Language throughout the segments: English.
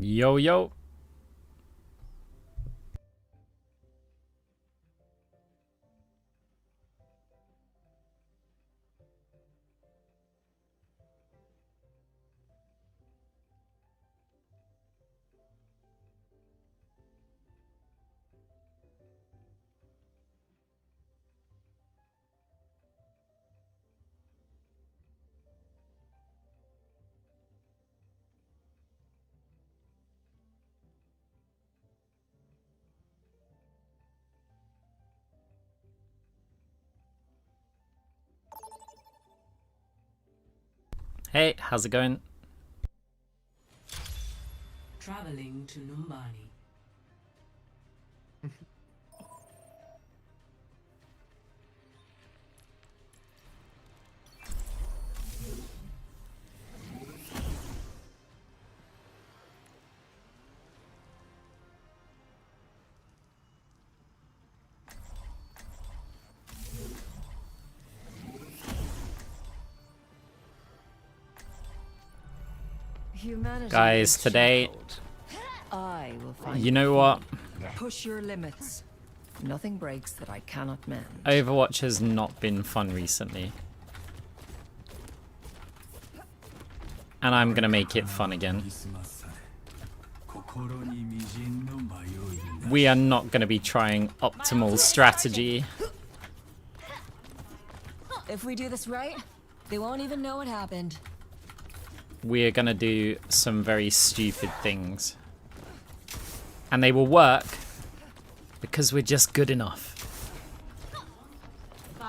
Yo, yo. Hey, how's it going? Traveling to Numbani. Guys, today, you know what? Push your limits. Nothing breaks that I cannot mend. Overwatch has not been fun recently. And I'm gonna make it fun again. We are not gonna be trying optimal strategy. If we do this right, they won't even know what happened. We are gonna do some very stupid things. And they will work because we're just good enough. 5,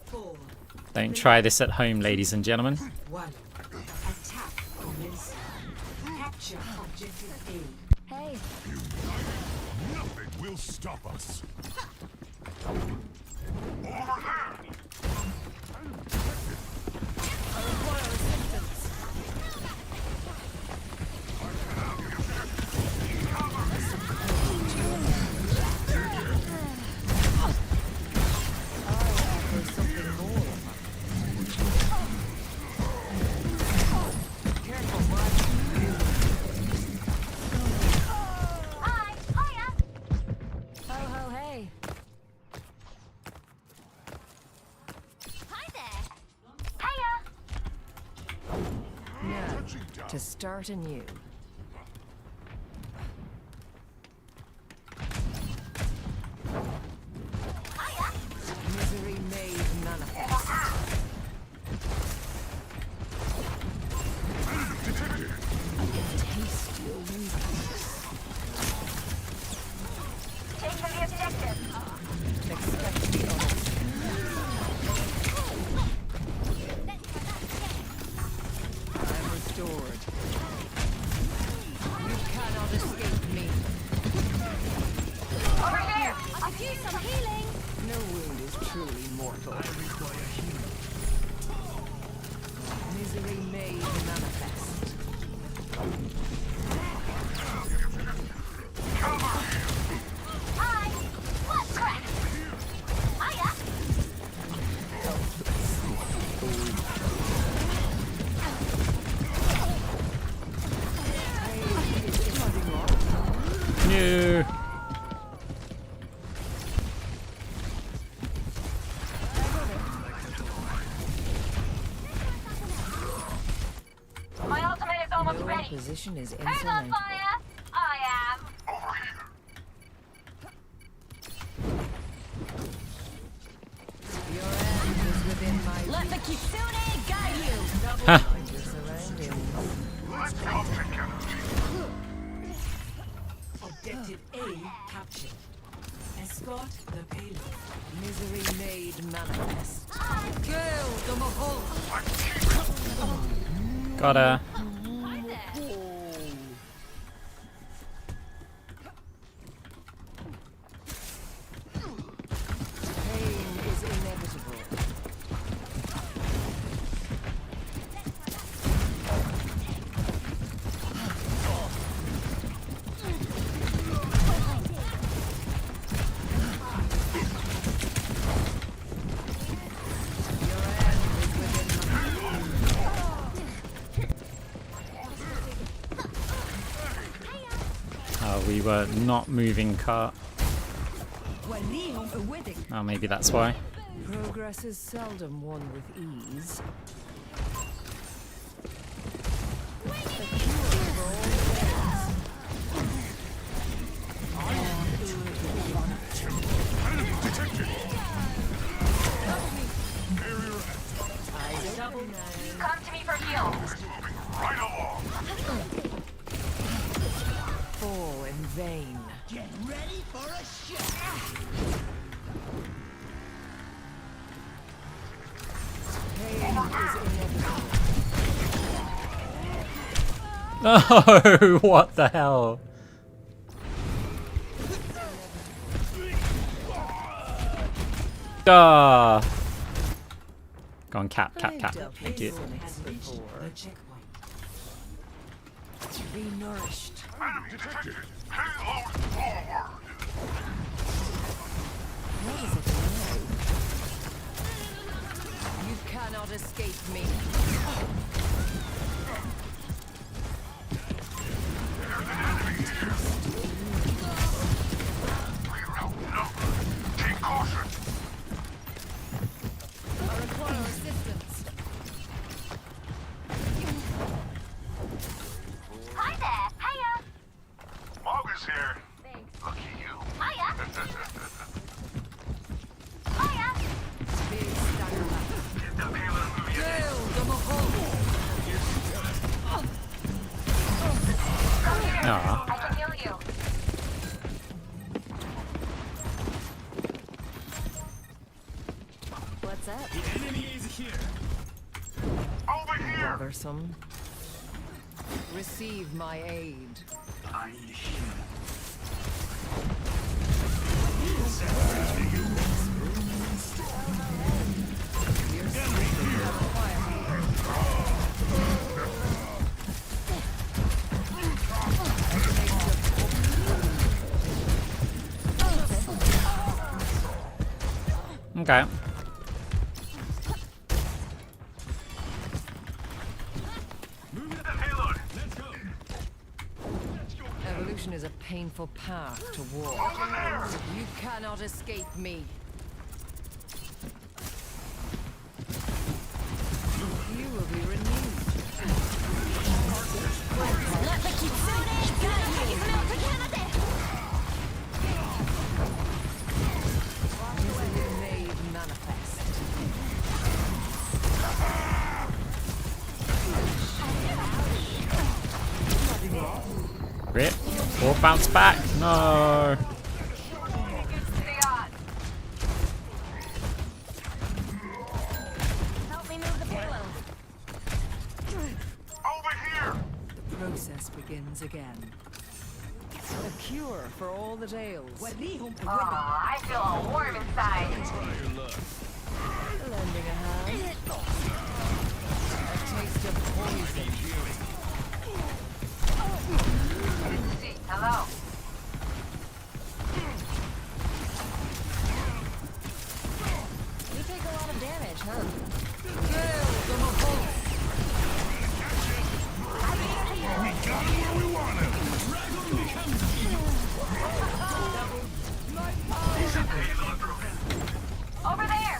4, Don't try this at home, ladies and gentlemen. 1. Attack commence. Capture objective A. Hey, Nothing will stop us. ho ho hey. Now, to start anew. Misery made manifest. Taste your weakness. Expect the I'm restored. You cannot escape me. Over here! I could use some healing! No wound is truly mortal. I require healing. Misery made manifest. No. My ultimate is almost Your ready. position is Who's on insurmountable. fire? I am. Your end is within my Let the Kitsune guide you! Huh. Find your surroundings. Objective A captured. Escort the payload. Misery made manifest. Kill the Mahal. Got her. Pain is inevitable. Your end is within my we were not moving cart. Oh, maybe that's why. Progress is seldom won with ease. Come to me for heal. Fall in vain. Get ready for a shot. Pain is inevitable. No, what the hell? Ah. Go on, cap. Thank you. Has reached the checkpoint. Be nourished. What is it now? You cannot escape me. I require assistance. Hi there. Hiya. Mog is here. Thanks. Lucky you. Hiya. Hiya. Big stagger back. Get the payload moving. Gale the Mahal. Come here. Aw. I can heal you. What's up? Over here. Bothersome. Receive my aid. I need a shield. Okay. Move the payload. Evolution is a painful path to war. You cannot escape me. You will be renewed. Easily made manifest. Rip. Or bounce back. No. The odds. Help me move the payload. Over here. The process begins again. A cure for all the ails. Oh, I feel all warm inside. Lending a hand. A taste of poison. See, hello. You take a lot of damage, huh? Over there.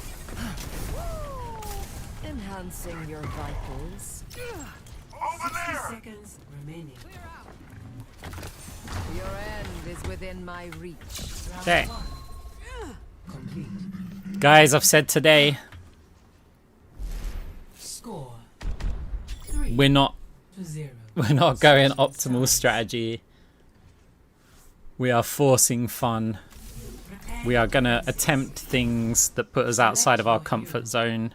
Enhancing your vitals. Over 60 there. seconds remaining. Your end is within my reach. Okay. Complete. Guys, I've said today, Score 3 we're not to 0. going optimal strategy. We are forcing fun. We are gonna attempt things that put us outside of our comfort zone.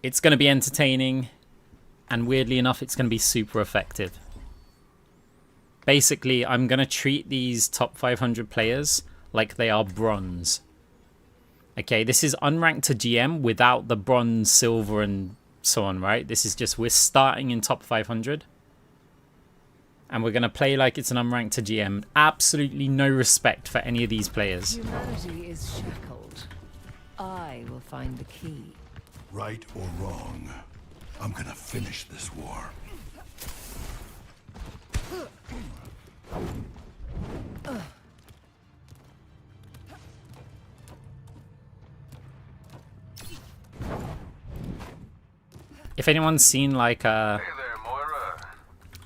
It's gonna be entertaining, and weirdly enough, it's gonna be super effective. Basically, I'm gonna treat these top 500 players like they are bronze. Okay, this is unranked to GM without the bronze, silver, and so on, right? This is just, we're starting in top 500. And we're going to play like it's an unranked to GM. Absolutely no respect for any of these players. Humanity is shackled. I will find the key. Right or wrong, I'm gonna finish this war. If anyone's seen like Hey there, Moira.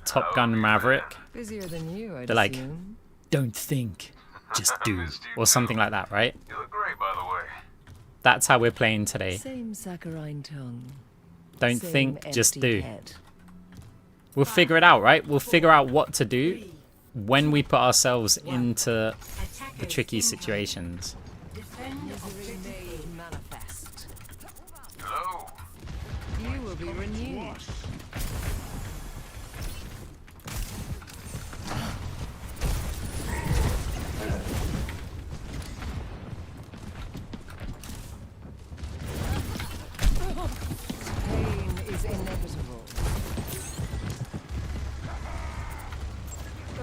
Top Gun Maverick, Busier than you, I'd they're like, assume. don't think, just do, or something like that, right? You look great, by the way. That's how we're playing today. Same saccharine tongue. Don't Same think, just empty do. head. We'll figure it out, right? We'll figure out what to do when we put ourselves into the tricky situations. Defend Misery objective made manifest. Hello. You will be renewed. Pain is inevitable.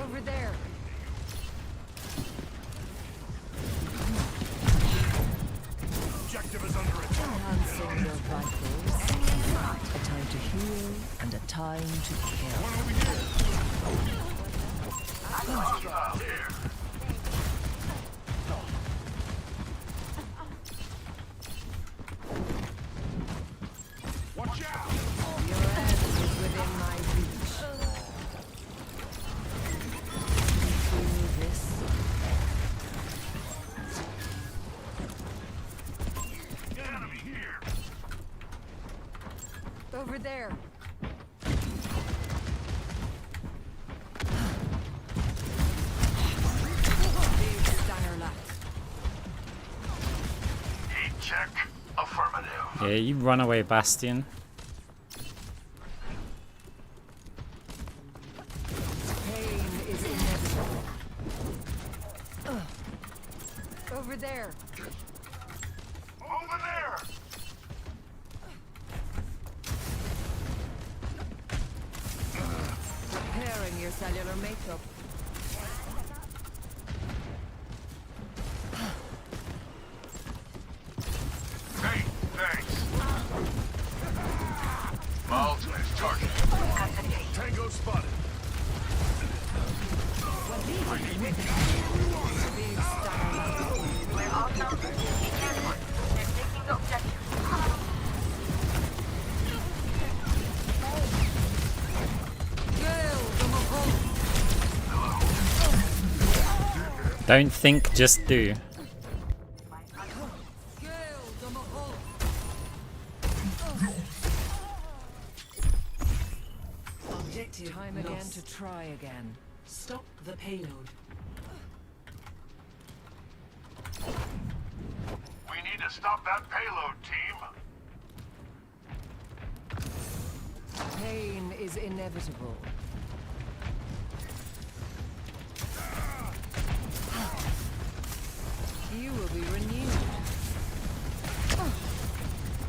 Over there. Objective is under attack. Enhancing your vitals. A time to heal and a time to kill. Watch out! Your end is within my reach. Feel this? Enemy here! Over there. Big Steiner left. Heat check. Affirmative. Yeah, you run away, Bastion. Pain is inevitable. Over there. Over there. Repairing your cellular makeup. Hey, thanks. My ultimate's charging. Tango spotted. Big Steiner left. We're outnumbered. Be careful. They're taking the objective. Gale, the Mahal. Don't think, just do. Gale, the Mahal. objective Time again lost. to try again. Stop the payload. We need to stop that payload, team. Pain is inevitable. You will be renewed.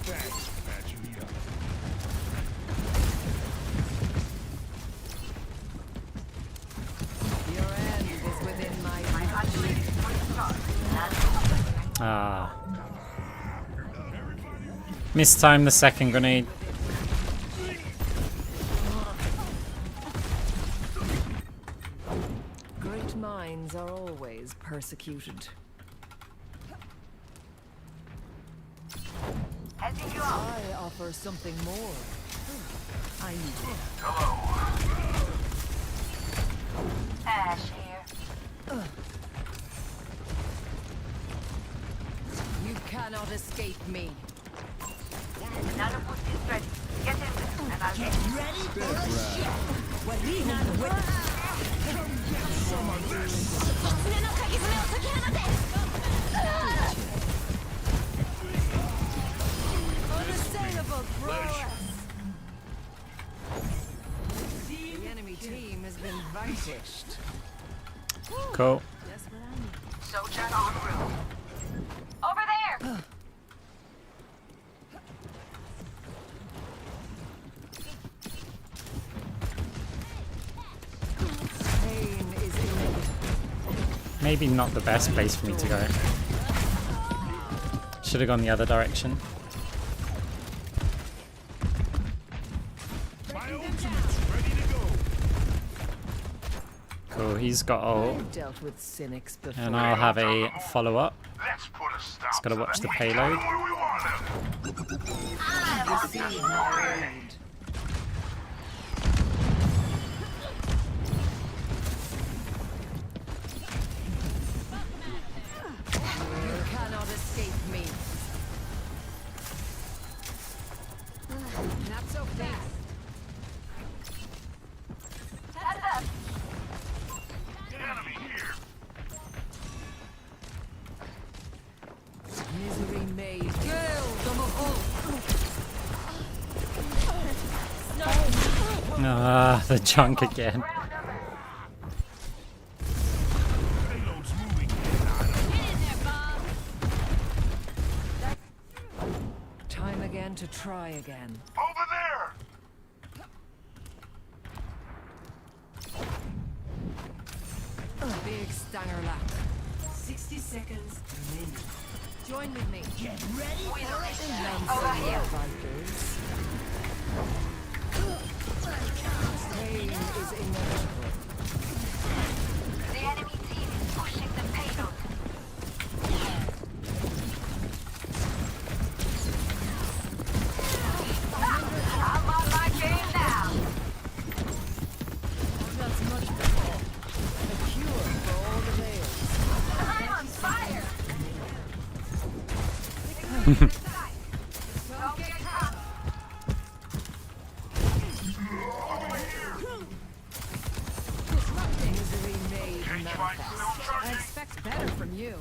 Thanks. Patching me up. Your end is within my reach. Ah. Mistime the second grenade. Great minds are always persecuted. Heading you out. I offer something more. I need it. Ash here. You cannot escape me. Another boost is ready. Get in there, and I'll get you. Ready for a shot. What we not with. Unassailable prowess! The enemy team has been vanquished. Cool. Soldier en route. Over there! Pain is inevitable. Maybe not the best place for me to go. Should have gone the other direction. My ultimate's ready to go. Cool, he's got ult. I've dealt with cynics before. And I'll have a follow-up. Let's put a stop Just gotta to watch that. the payload. Where we want him. Receive my aid. You cannot escape me. Not so fast. Enemy here. Misery made. Kill them all. Ah, the junk again. Payload's moving. Time again to try again. Over there. Big stanger lap. 60 seconds remaining. Join with me. Get ready for it. Pain is inevitable. The enemy team is pushing the payload. I'm on my game now. That's much better. A cure for all the veils. I'm on fire. Don't get caught. Misery made Right, manifest. still I charging. expect better from you.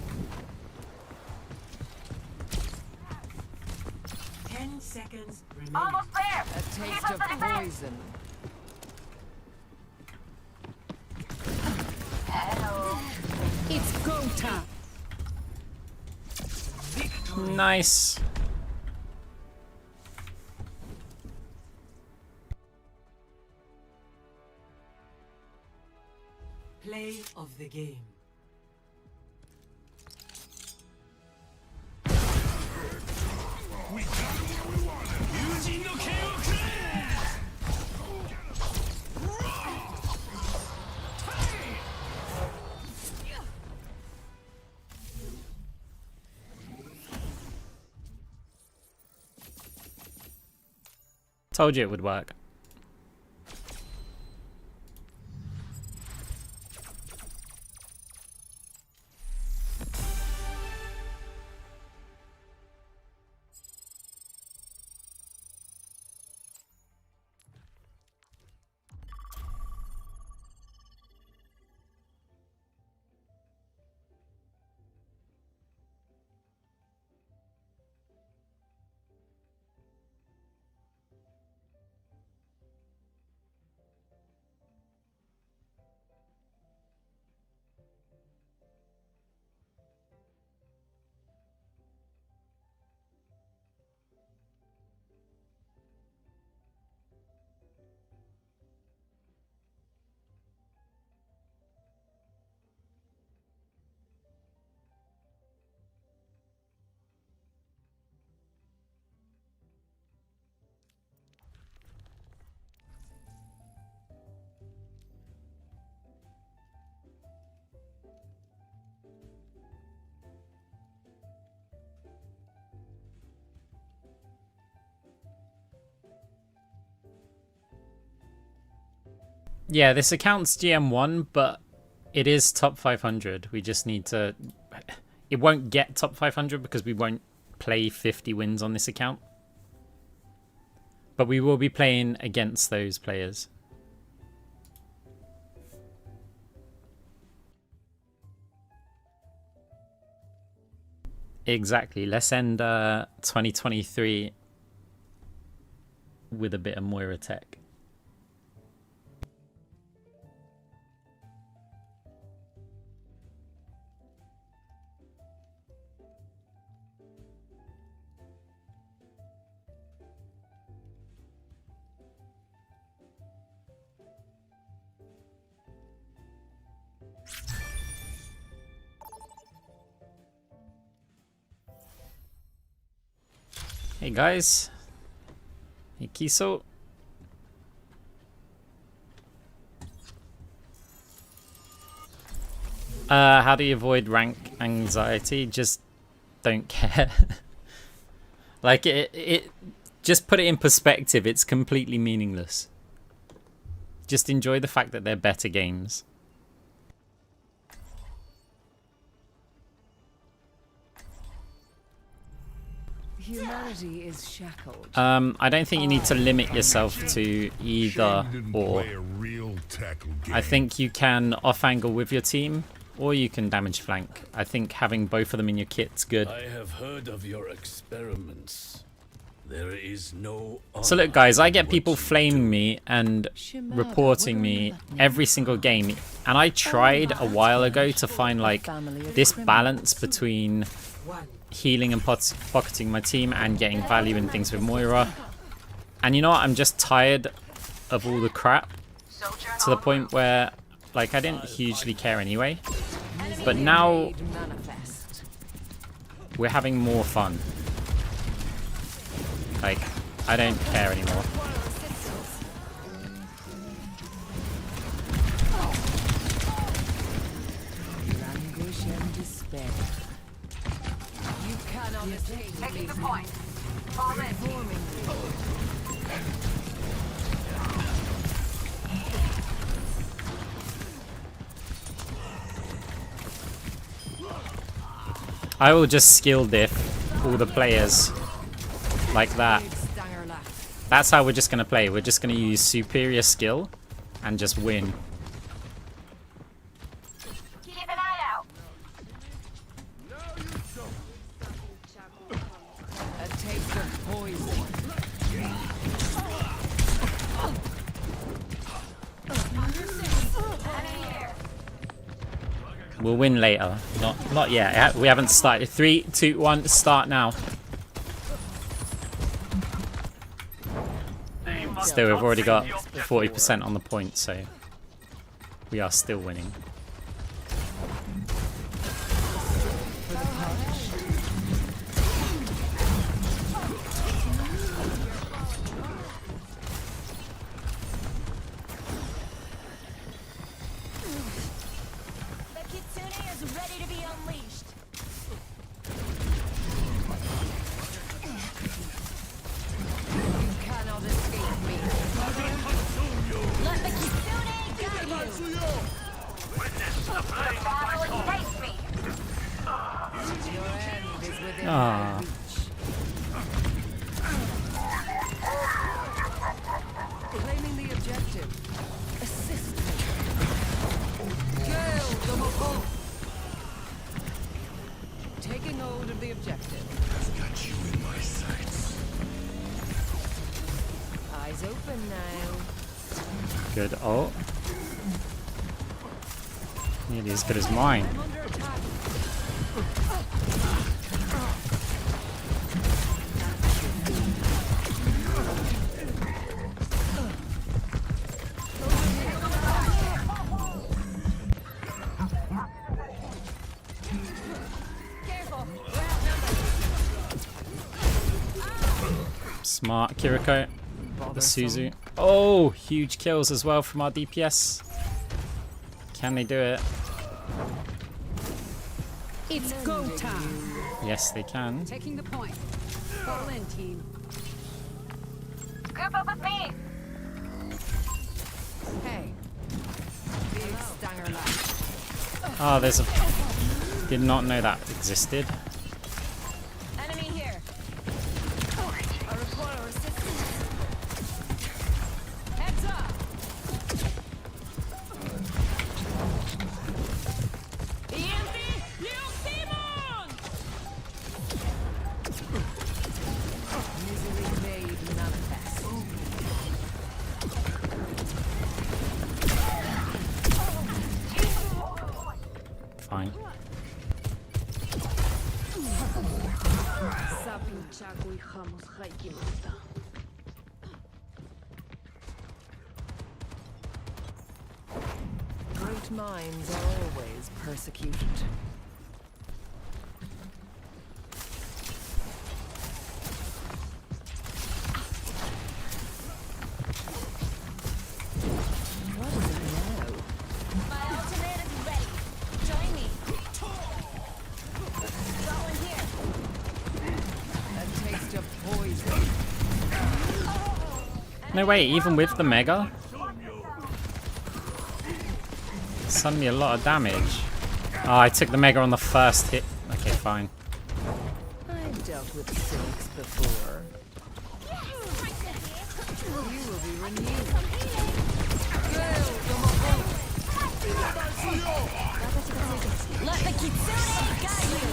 10 seconds remaining. Almost there. A taste Keep of us in the poison. Hello. It's go time. Nice. Play of the game. Told you it would work. Yeah, this account's GM1, but it is top 500. We just need to... It won't get top 500 because we won't play 50 wins on this account. But we will be playing against those players. Exactly. Let's end 2023 with a bit of Moira tech. Hey guys. Hey Kiso. How do you avoid rank anxiety? Just don't care. Like it just put it in perspective, it's completely meaningless. Just enjoy the fact that they're better games. Humanity is shackled. I don't think you need to limit yourself to either Shame you didn't or. play a real tackle game. I think you can off angle with your team, or you can damage flank. I think having both of them in your kit's good. I have heard of your experiments. There is no. So look, guys, I get people flaming me and reporting me every single game, and I tried a while ago to find like this balance between healing and pocketing my team and getting value in things with Moira. And you know what? I'm just tired of all the crap to the point where like I didn't hugely care anyway. But now we're having more fun. Like, I don't care anymore. Languish and despair. You cannot escape Taking the point. Fall in. I will just skill diff all the players like that. That's how we're just going to play. We're just going to use superior skill and just win. Keep an eye out. a taste of poison. We'll win later. Not yet. We haven't started. 3, 2, 1, start now. Still, we've already got 40% on the point, so we are still winning. The kitsune is ready to be unleashed. You cannot escape me. Let the kitsune guide you. Battle takes me. Your end is within Ah. my reach. Claiming the objective. Assist me. Kill them both. Taking hold of the objective. I've got you in my sights. Eyes open now. Good ult. Nearly as good as mine. I'm under attack. Careful. We're outnumbered. Smart Kiriko. The Bothersome. Suzu. Oh, huge kills as well from our DPS. Can they do it? It's go time. Yes, they can. Taking the point. Fall in, team. Group up with me. Hey. Big stanger left. Oh, there's a... Did not know that existed. Enemy here. I require assistance. Heads up. Easily made manifest. Fine. Great minds are always persecuted. What is it now? My ultimate is ready. Join me. No way, even with the Mega? It's done me a lot of damage. Oh, I took the Mega on the first hit. Okay, fine. I've dealt with silks before. You will be renewed. Let the Kitsune guide you!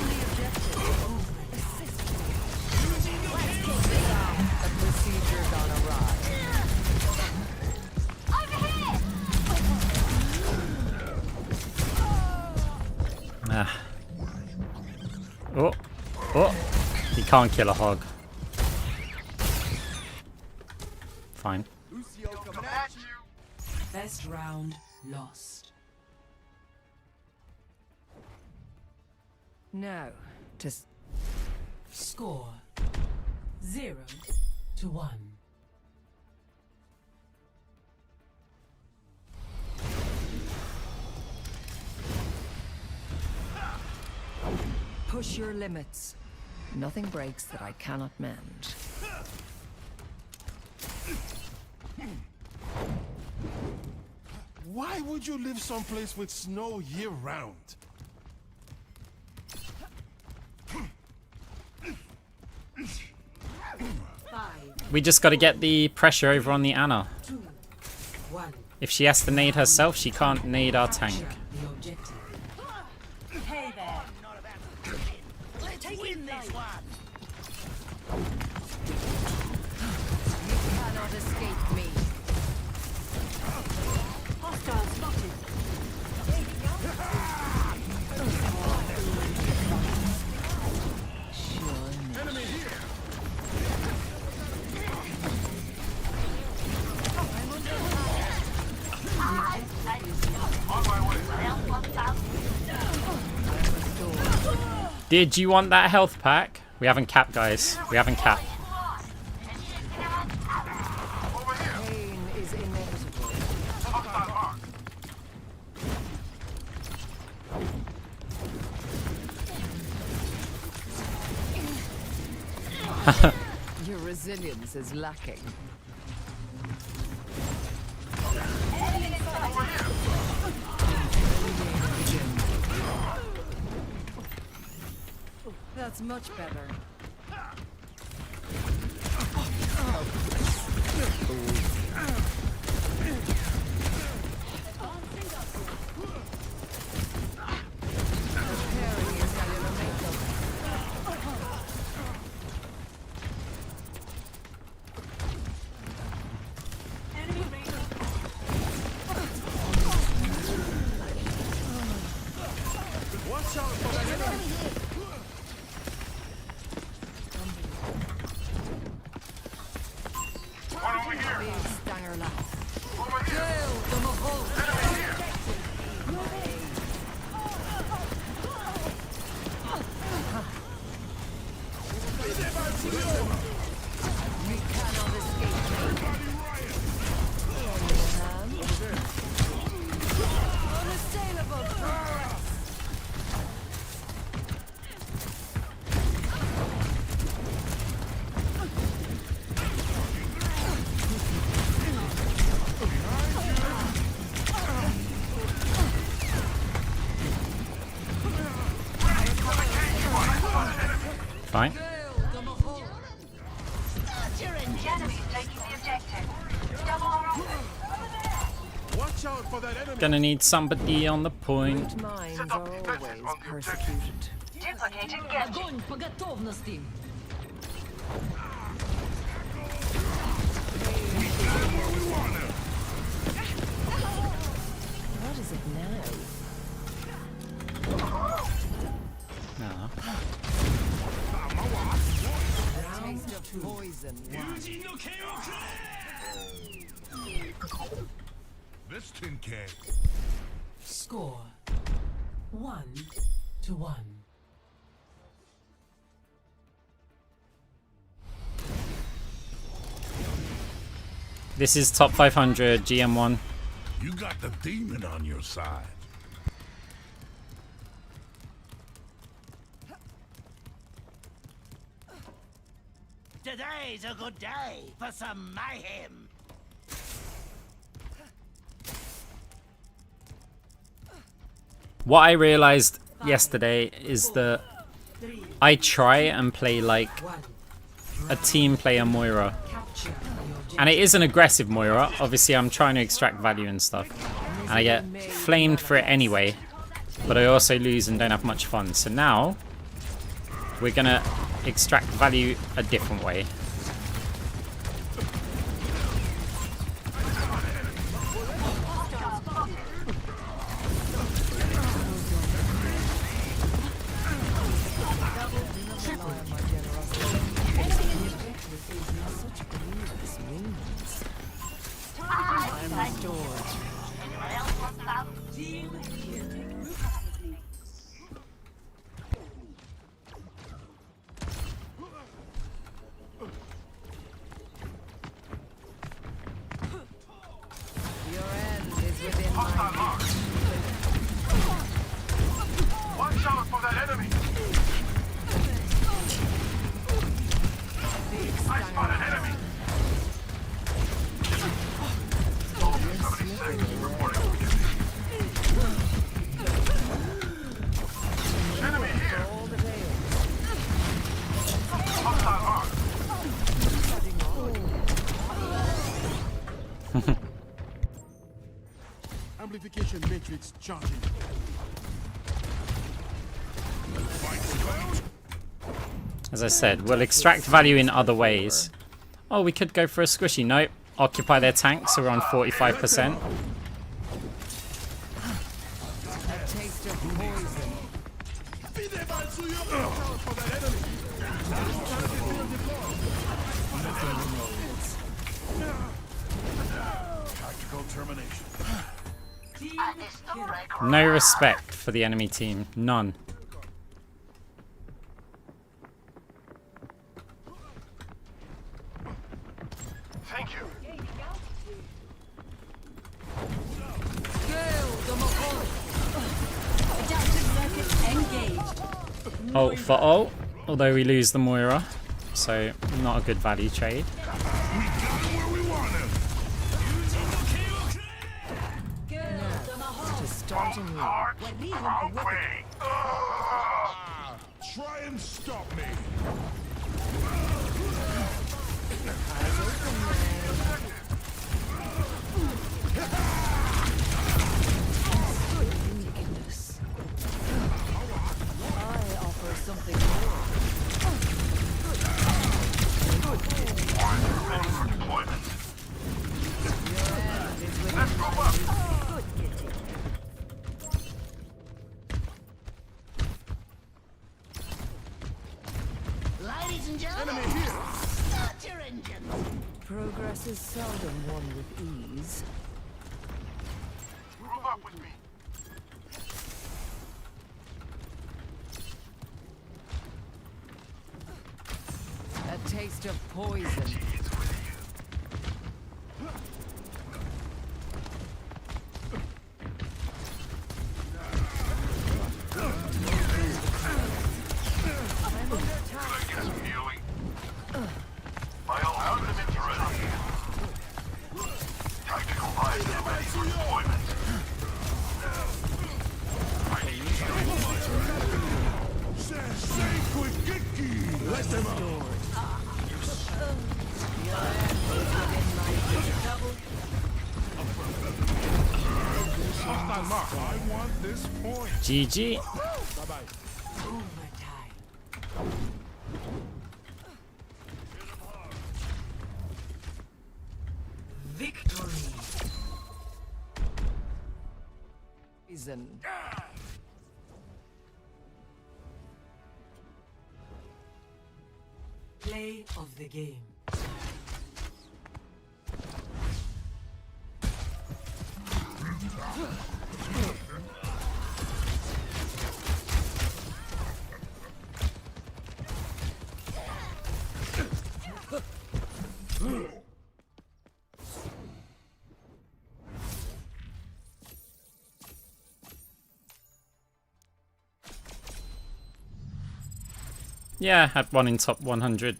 A procedure gone awry. Ah. Oh. Oh. You can't kill a hog. Fine. Best round lost. Now, to Score 0-1. push your limits. Nothing breaks that I cannot mend. Why would you live someplace with snow year-round? We just got to get the pressure over on the Ana. 2-1. If she has to nade herself, she can't nade our tank. The objective. Hey there. Win this one! You cannot escape me. Hostile spotted. Sure. Enemy here! Did you want that health pack? We haven't capped, guys. We haven't capped. Pain is inevitable. Your resilience is lacking. That's much better. Preparing your cellular makeup. Enemy raiders. Watch out for that enemy! Big stanger lass. You cannot escape me. Unassailable prowess. Fine. Enemies taking the objective. Double or Watch out for that enemy! Gonna need somebody on the point. Great minds are always persecuted. duplicating gadget. Огонь по готовности! What is it now? No. Taste of poison. This tin can. Score 1-1. This is top 500 GM1. You got the demon on your side. Today's a good day for some mayhem. What I realized yesterday is that I try and play like a team player Moira. And it is an aggressive Moira. Obviously, I'm trying to extract value and stuff. And I get flamed for it anyway. But I also lose and don't have much fun. So now, we're going to extract value a different way. Watch out for that enemy! I spot an enemy! Enemy here! Hostile mark! Amplification matrix charging. As I said, we'll extract value in other ways. Oh, we could go for a squishy. Nope. Occupy their tanks, so we're on 45%. Tactical termination. No respect for the enemy team. None. Thank you. Ult for ult, although we lose the Moira, so not a good value trade. To start anew. Wrong way. Try and stop me. Uniqueness. I offer something more. Ready for deployment. Let's move up. Good kitty. Ladies and gentlemen, start your engines. Progress is seldom won with ease. Move up with me. A taste of poison. Get some healing. My ultimate ready. Tactical visor ready for deployment. Let them out. Hostile mark. I want this point. GG. Overtime. Victory. Poison. Play of the game. Yeah, had one in top 100.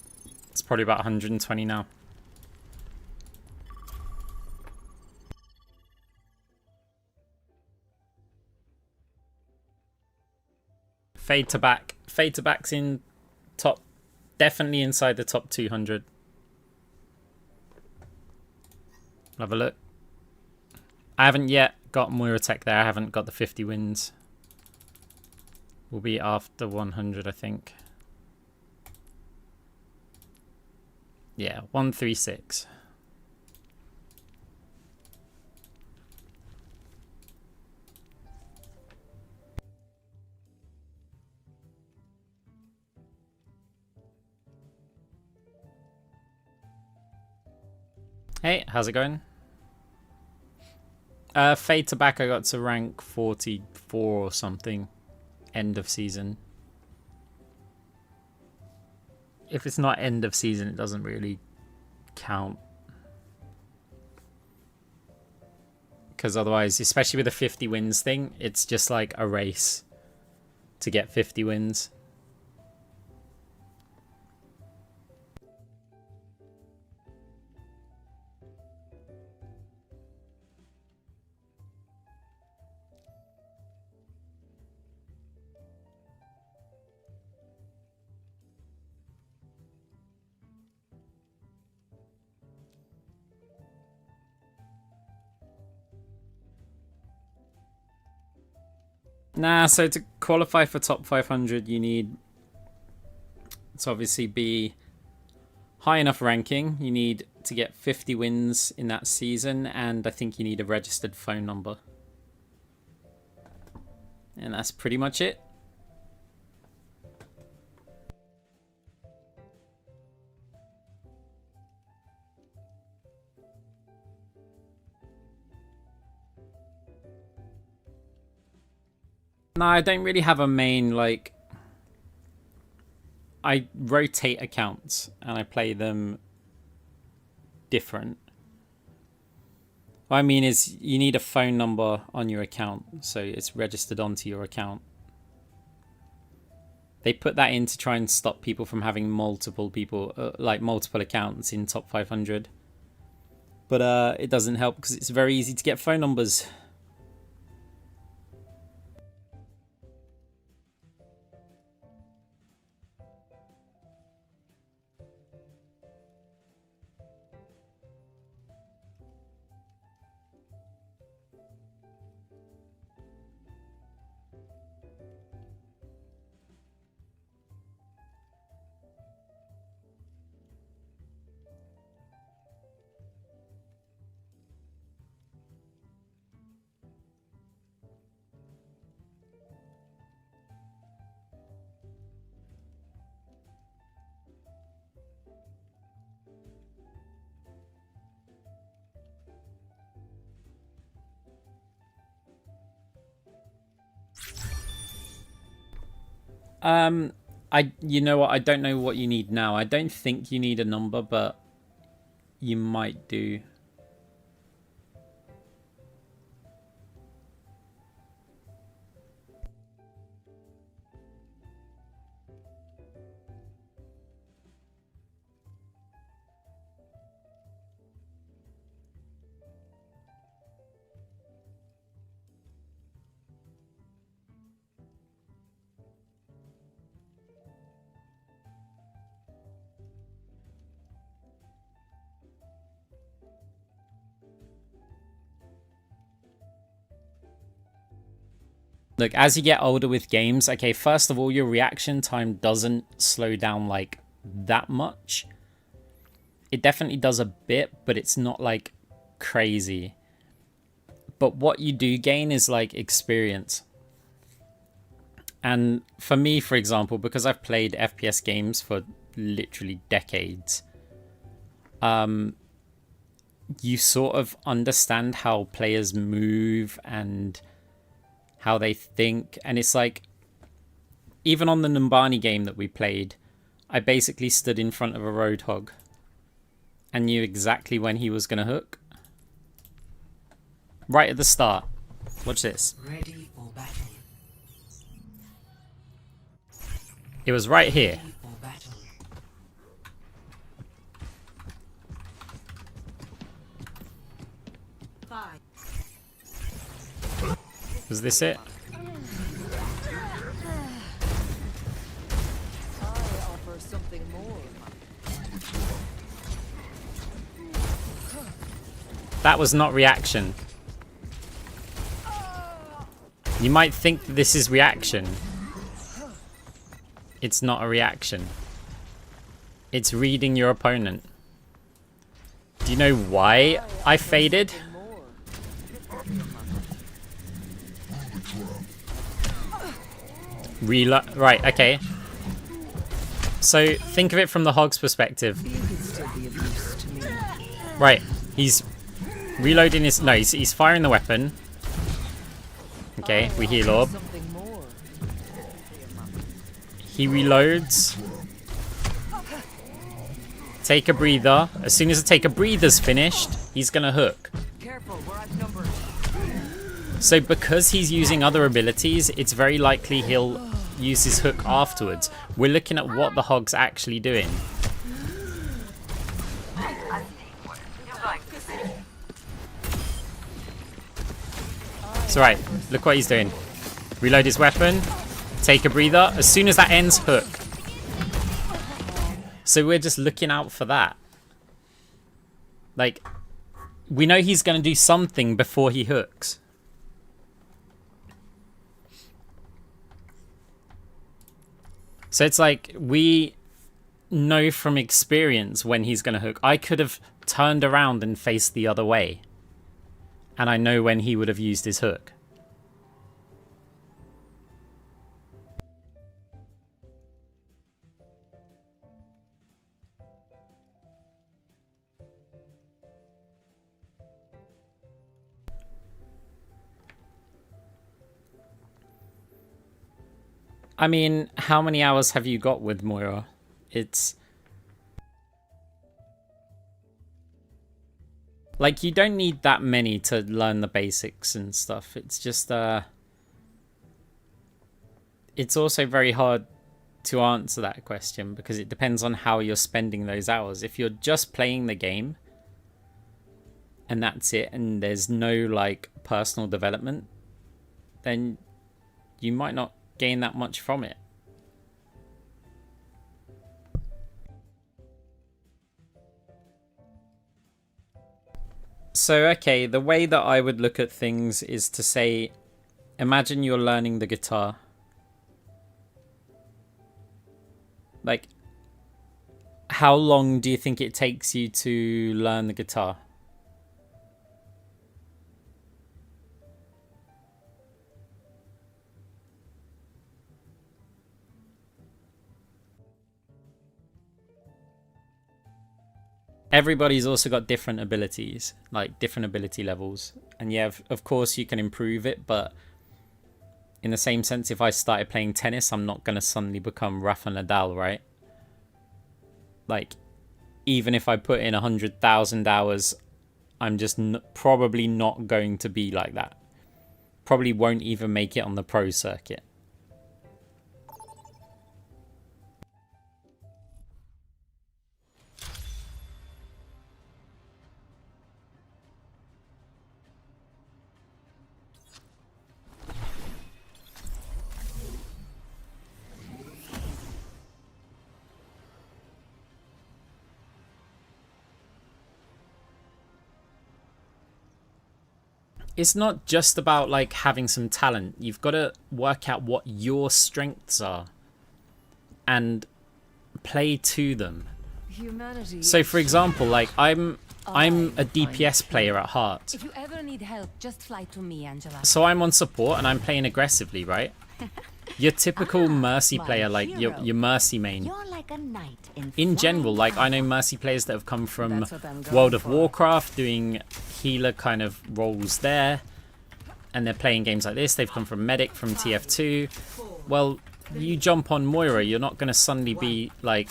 It's probably about 120 now. Fade to back. Fade to back's in top, definitely inside the top 200. Have a look. I haven't yet got Moira tech there. I haven't got the 50 wins. Will be after 100, I think. Yeah, 136. Hey, how's it going? Fade to back, I got to rank 44 or something. End of season. If it's not end of season, it doesn't really count. Because otherwise, especially with the 50 wins thing, it's just like a race to get 50 wins. Nah, so to qualify for top 500, you need to obviously be high enough ranking. You need to get 50 wins in that season, and I think you need a registered phone number. And that's pretty much it. No, I don't really have a main, like... I rotate accounts and I play them different. What I mean is you need a phone number on your account, so it's registered onto your account. They put that in to try and stop people from having multiple people, like multiple accounts in top 500. But it doesn't help because it's very easy to get phone numbers. You know what? I don't know what you need now. I don't think you need a number, but you might do. Look, as you get older with games, okay, first of all, your reaction time doesn't slow down like that much. It definitely does a bit, but it's not like crazy. But what you do gain is like experience. And for me, for example, because I've played FPS games for literally decades, you sort of understand how players move and how they think. And it's like, even on the Numbani game that we played, I basically stood in front of a Roadhog and knew exactly when he was going to hook. Right at the start. Watch this. Ready for battle. It was right here. Ready for battle. Five. Was this it? That was not reaction. You might think that this is reaction. It's not a reaction. It's reading your opponent. Do you know why I faded? Reload. Right, okay. So think of it from the Hog's perspective. Right, he's reloading his... No, he's firing the weapon. Okay, we heal orb. He reloads. Take a breather. As soon as the take a breather's finished, he's gonna hook. So because he's using other abilities, it's very likely he'll use his hook afterwards. We're looking at what the Hog's actually doing. It's alright, look what he's doing. Reload his weapon, take a breather. As soon as that ends, hook. So we're just looking out for that. Like, we know he's going to do something before he hooks. So it's like, we know from experience when he's going to hook. I could have turned around and faced the other way. And I know when he would have used his hook. I mean, how many hours have you got with Moira? It's... like, you don't need that many to learn the basics and stuff. It's just, it's also very hard to answer that question because it depends on how you're spending those hours. If you're just playing the game and that's it, and there's no, like, personal development, then you might not gain that much from it. So, okay, the way that I would look at things is to say, imagine you're learning the guitar. Like, how long do you think it takes you to learn the guitar? Everybody's also got different abilities, like different ability levels. And yeah, of course you can improve it, but in the same sense, if I started playing tennis, I'm not going to suddenly become Rafa Nadal, right? Like, even if I put in 100,000 hours, I'm just probably not going to be like that. Probably won't even make it on the pro circuit. It's not just about like having some talent. You've got to work out what your strengths are and play to them. Humanity. So for example, like I'm a DPS player at heart. If you ever need help, just fly to me, Angela. So I'm on support and I'm playing aggressively, right? Your typical Mercy player, like your Mercy main. You're like a knight In general, like I know Mercy players that have come from World of Warcraft doing healer kind of roles there, and they're playing games like this. They've come from Medic, from TF2. Well, you jump on Moira, you're not going to suddenly be like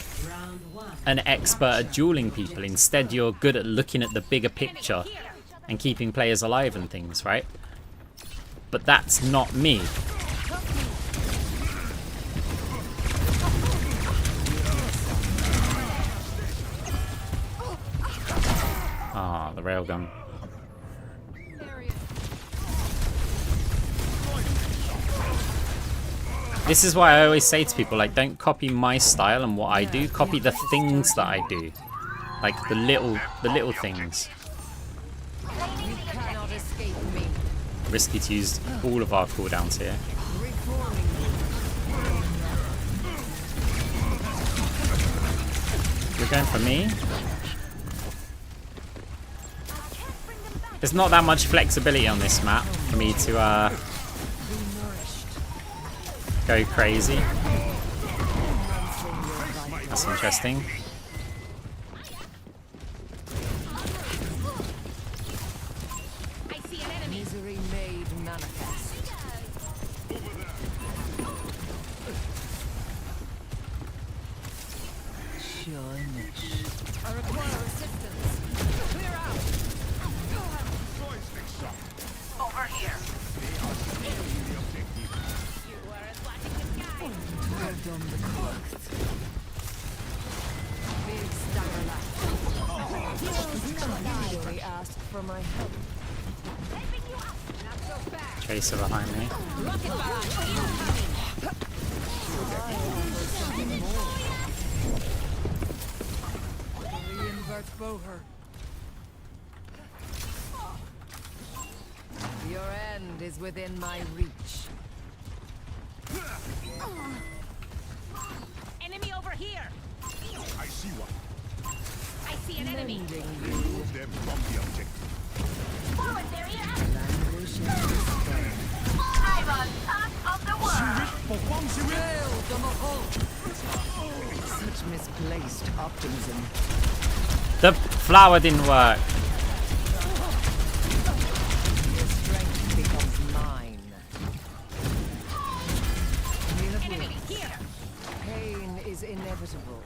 an expert at dueling people. Instead, you're good at looking at the bigger picture and keeping players alive and things, right? But that's not me. Ah, the railgun. This is why I always say to people, like, don't copy my style and what I do. Copy the things that I do, like the little things. risky to use all of our cooldowns here. You're going for me? There's not that much flexibility on this map for me to go crazy. That's interesting. Misery made manifest. Sure. I require assistance. Clear out. Over here. You were as watching the sky. Well done, the cloaks. Big stagger Nobody asked for my help. Not so fast. Tracer behind me. Rocket barrage. Reinvert Boher. Your end is within my reach. Enemy over here. I see one. I see an enemy. Remove them from the objective. Forward there, yeah. Languish in despair. I'm on top of the world. Hail the Mahal! Such misplaced optimism. The flower didn't work. Your strength becomes mine. Enemy here. Pain is inevitable.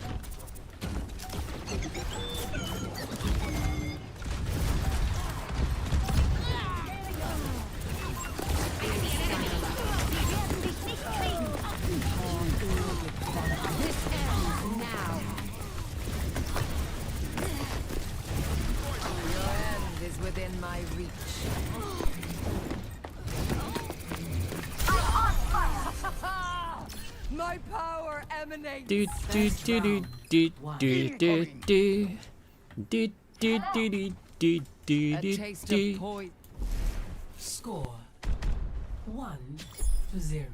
This ends now. Your end is within my reach. My power emanates. Do do do do do do do do do do do do do A do taste do. of poison. Score 1-0.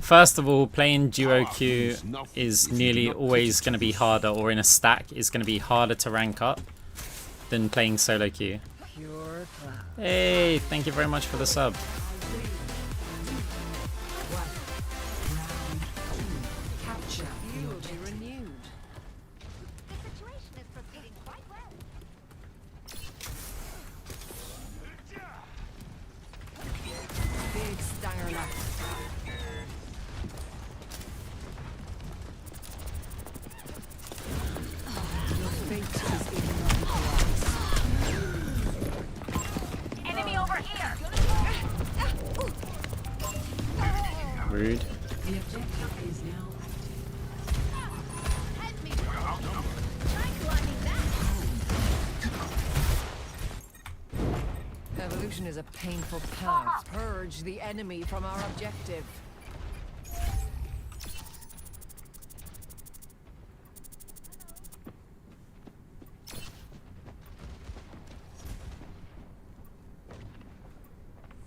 First of all, playing duo queue is nearly always going to be harder, or in a stack is going to be harder to rank up than playing solo queue. Pure cloud. Hey, thank you very much for the sub. Capture the You will be objective. renewed. The situation is proceeding quite well. Big stanger left. Your fate is in my grasp. Enemy over here. Rude. The objective is now active. Evolution is a painful path. Purge the enemy from our objective.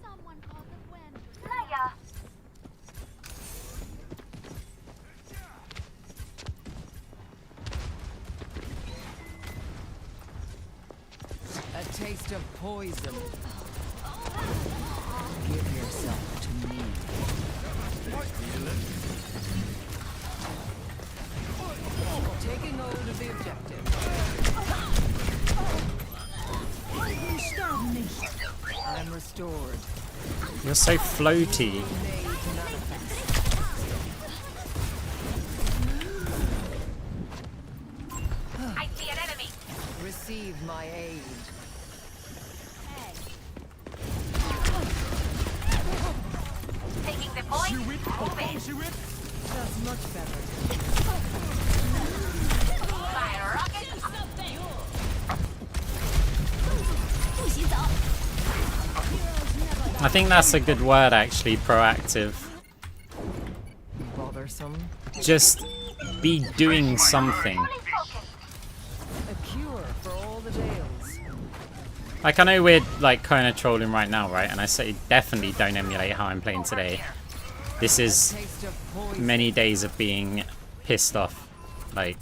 Someone called the wind. Leia. A taste of poison. Give yourself to me. Taking hold of the objective. I'm restored. You're so floaty. Made manifest. I see an enemy. Receive my aid. Taking the point. Move in. That's much better. Fire rocket. I think that's a good word, actually, proactive. Bothersome. Just be doing something. A cure for all the tales. Like, I know we're, like, kind of trolling right now, right? And I say definitely don't emulate how I'm playing today. This is Taste of poison. many days of being pissed off. Like,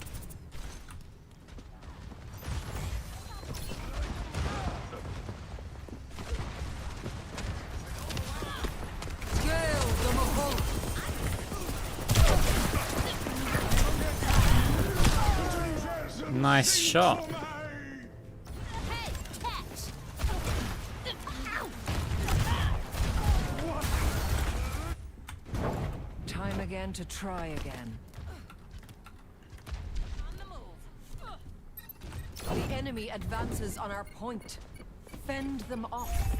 nice shot. Time again to try again. The enemy advances on our point. Fend them off.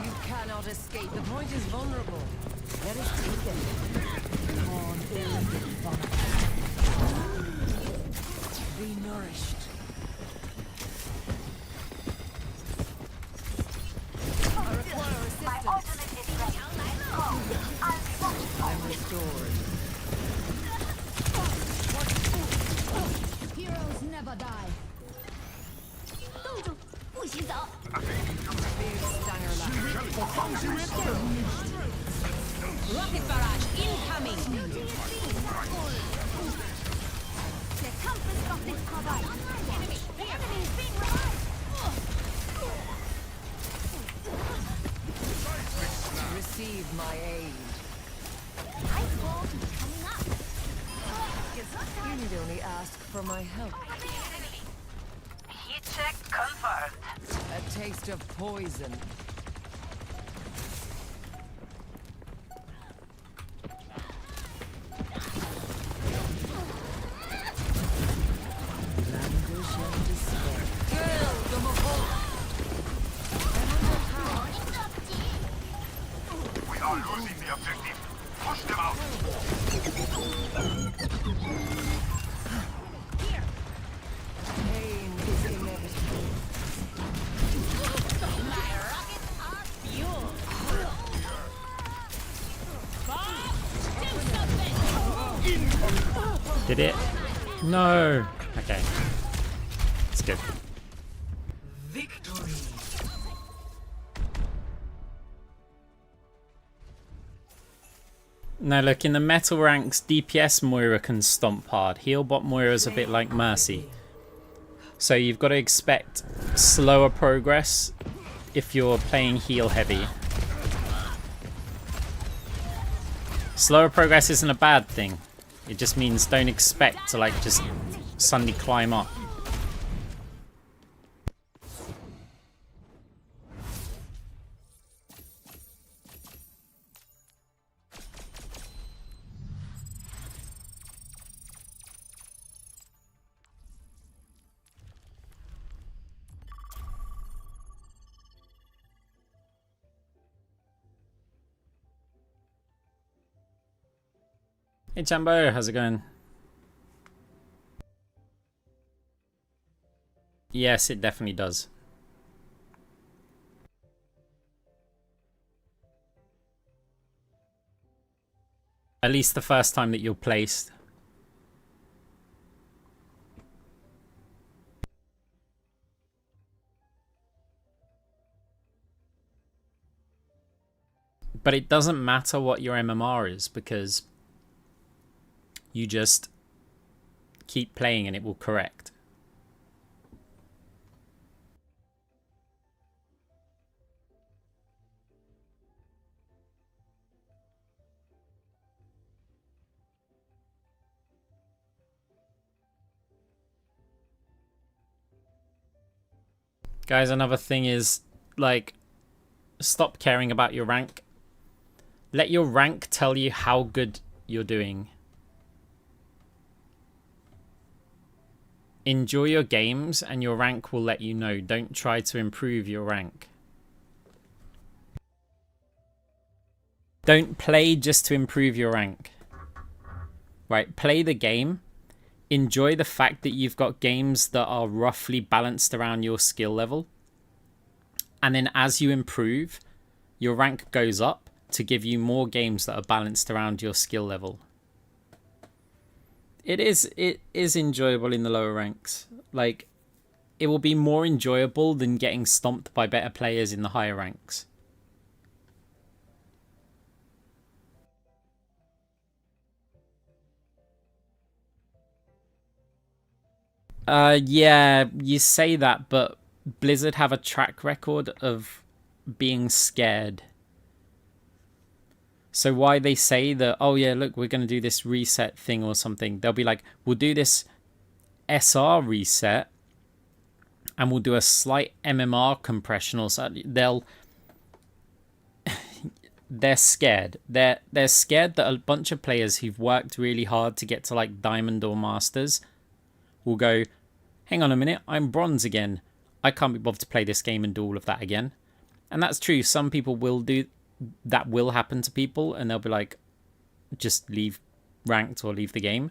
You cannot escape. The point is vulnerable. Let us take it. On be nourished. I require assistance. I'm restored. Heroes never die. Big stanger left. Rocket barrage incoming. Receive my aid. You need only ask for my help. Heat check confirmed. A taste of poison. Languish and despair. Kill the Mahal. We are losing the objective. Push them out. Pain is inevitable. Did it? No. Okay. It's good. Victory. Now look, in the metal ranks, DPS Moira can stomp hard. Healbot Moira's a bit like Mercy. So you've got to expect slower progress if you're playing heal heavy. Slower progress isn't a bad thing. It just means don't expect to like just suddenly climb up. Hey Jambo, how's it going? Yes, it definitely does. At least the first time that you're placed. But it doesn't matter what your MMR is because you just keep playing and it will correct. Guys, another thing is, like, stop caring about your rank. Let your rank tell you how good you're doing. Enjoy your games and your rank will let you know. Don't try to improve your rank. Don't play just to improve your rank. Right, play the game. Enjoy the fact that you've got games that are roughly balanced around your skill level. And then as you improve, your rank goes up to give you more games that are balanced around your skill level. It is enjoyable in the lower ranks. Like, it will be more enjoyable than getting stomped by better players in the higher ranks. Yeah, you say that, but Blizzard have a track record of being scared. So why they say that, oh yeah, look, we're going to do this reset thing or something. They'll be like, we'll do this SR reset and we'll do a slight MMR compression or something. They're scared. They're scared that a bunch of players who've worked really hard to get to like Diamond or Masters will go, hang on a minute, I'm Bronze again. I can't be bothered to play this game and do all of that again. And that's true. Some people will do that, will happen to people, and they'll be like, just leave ranked or leave the game.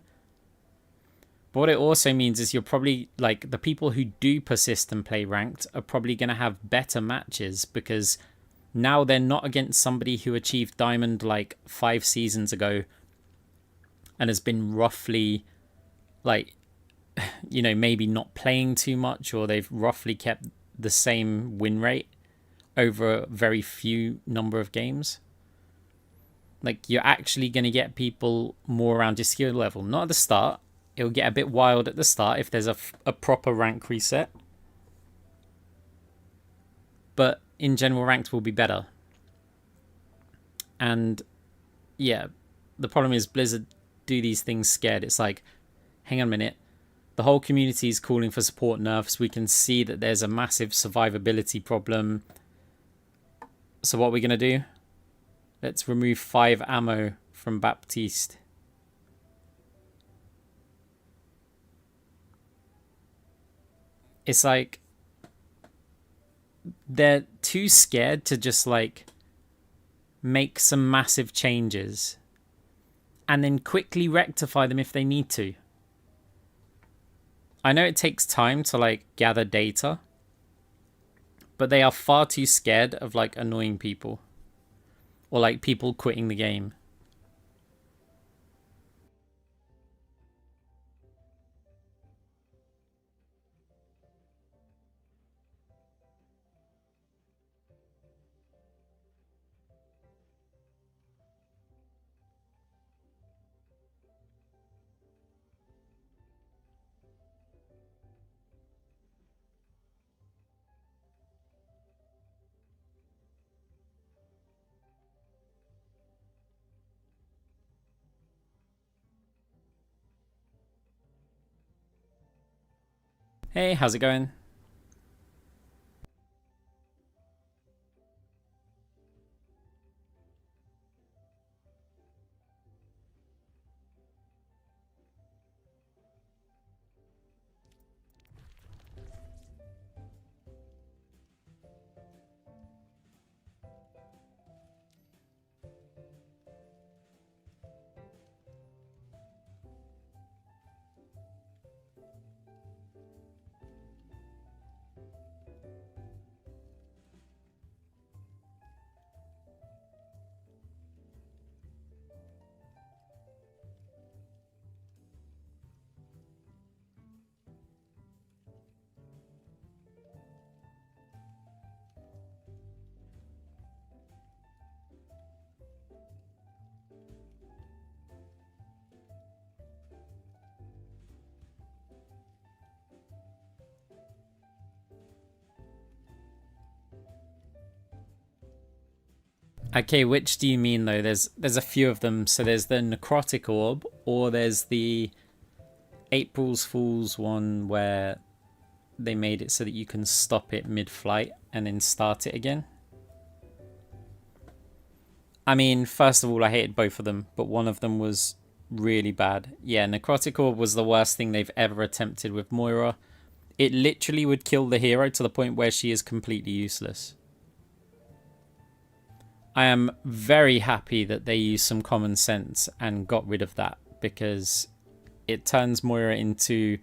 But what it also means is you're probably like, the people who do persist and play ranked are probably going to have better matches, because now they're not against somebody who achieved Diamond like 5 seasons ago and has been roughly like, you know, maybe not playing too much, or they've roughly kept the same win rate over a very few number of games. Like, you're actually going to get people more around your skill level. Not at the start. It'll get a bit wild at the start if there's a proper rank reset. But in general, ranked will be better. And yeah, the problem is Blizzard do these things scared. It's like, hang on a minute. The whole community is calling for support nerfs. We can see that there's a massive survivability problem. So what are we going to do? Let's remove 5 ammo from Baptiste. It's like, they're too scared to just like make some massive changes and then quickly rectify them if they need to. I know it takes time to like gather data, but they are far too scared of like annoying people or like people quitting the game. Hey, how's it going? Okay, which do you mean though? There's a few of them. So there's the necrotic orb, or there's the April's Fool's one where they made it so that you can stop it mid-flight and then start it again. I mean, first of all, I hated both of them, but one of them was really bad. Yeah, necrotic orb was the worst thing they've ever attempted with Moira. It literally would kill the hero to the point where she is completely useless. I am very happy that they used some common sense and got rid of that, because it turns Moira into...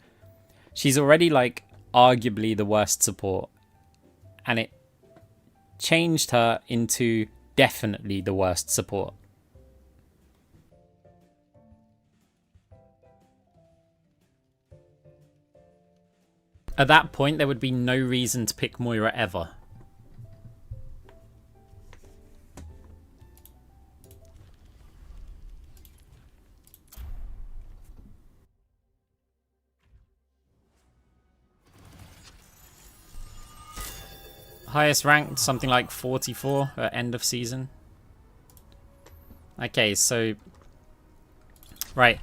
She's already, like, arguably the worst support. And it changed her into definitely the worst support. At that point, there would be no reason to pick Moira ever. Highest ranked, something like 44 at end of season. Okay, so... Right.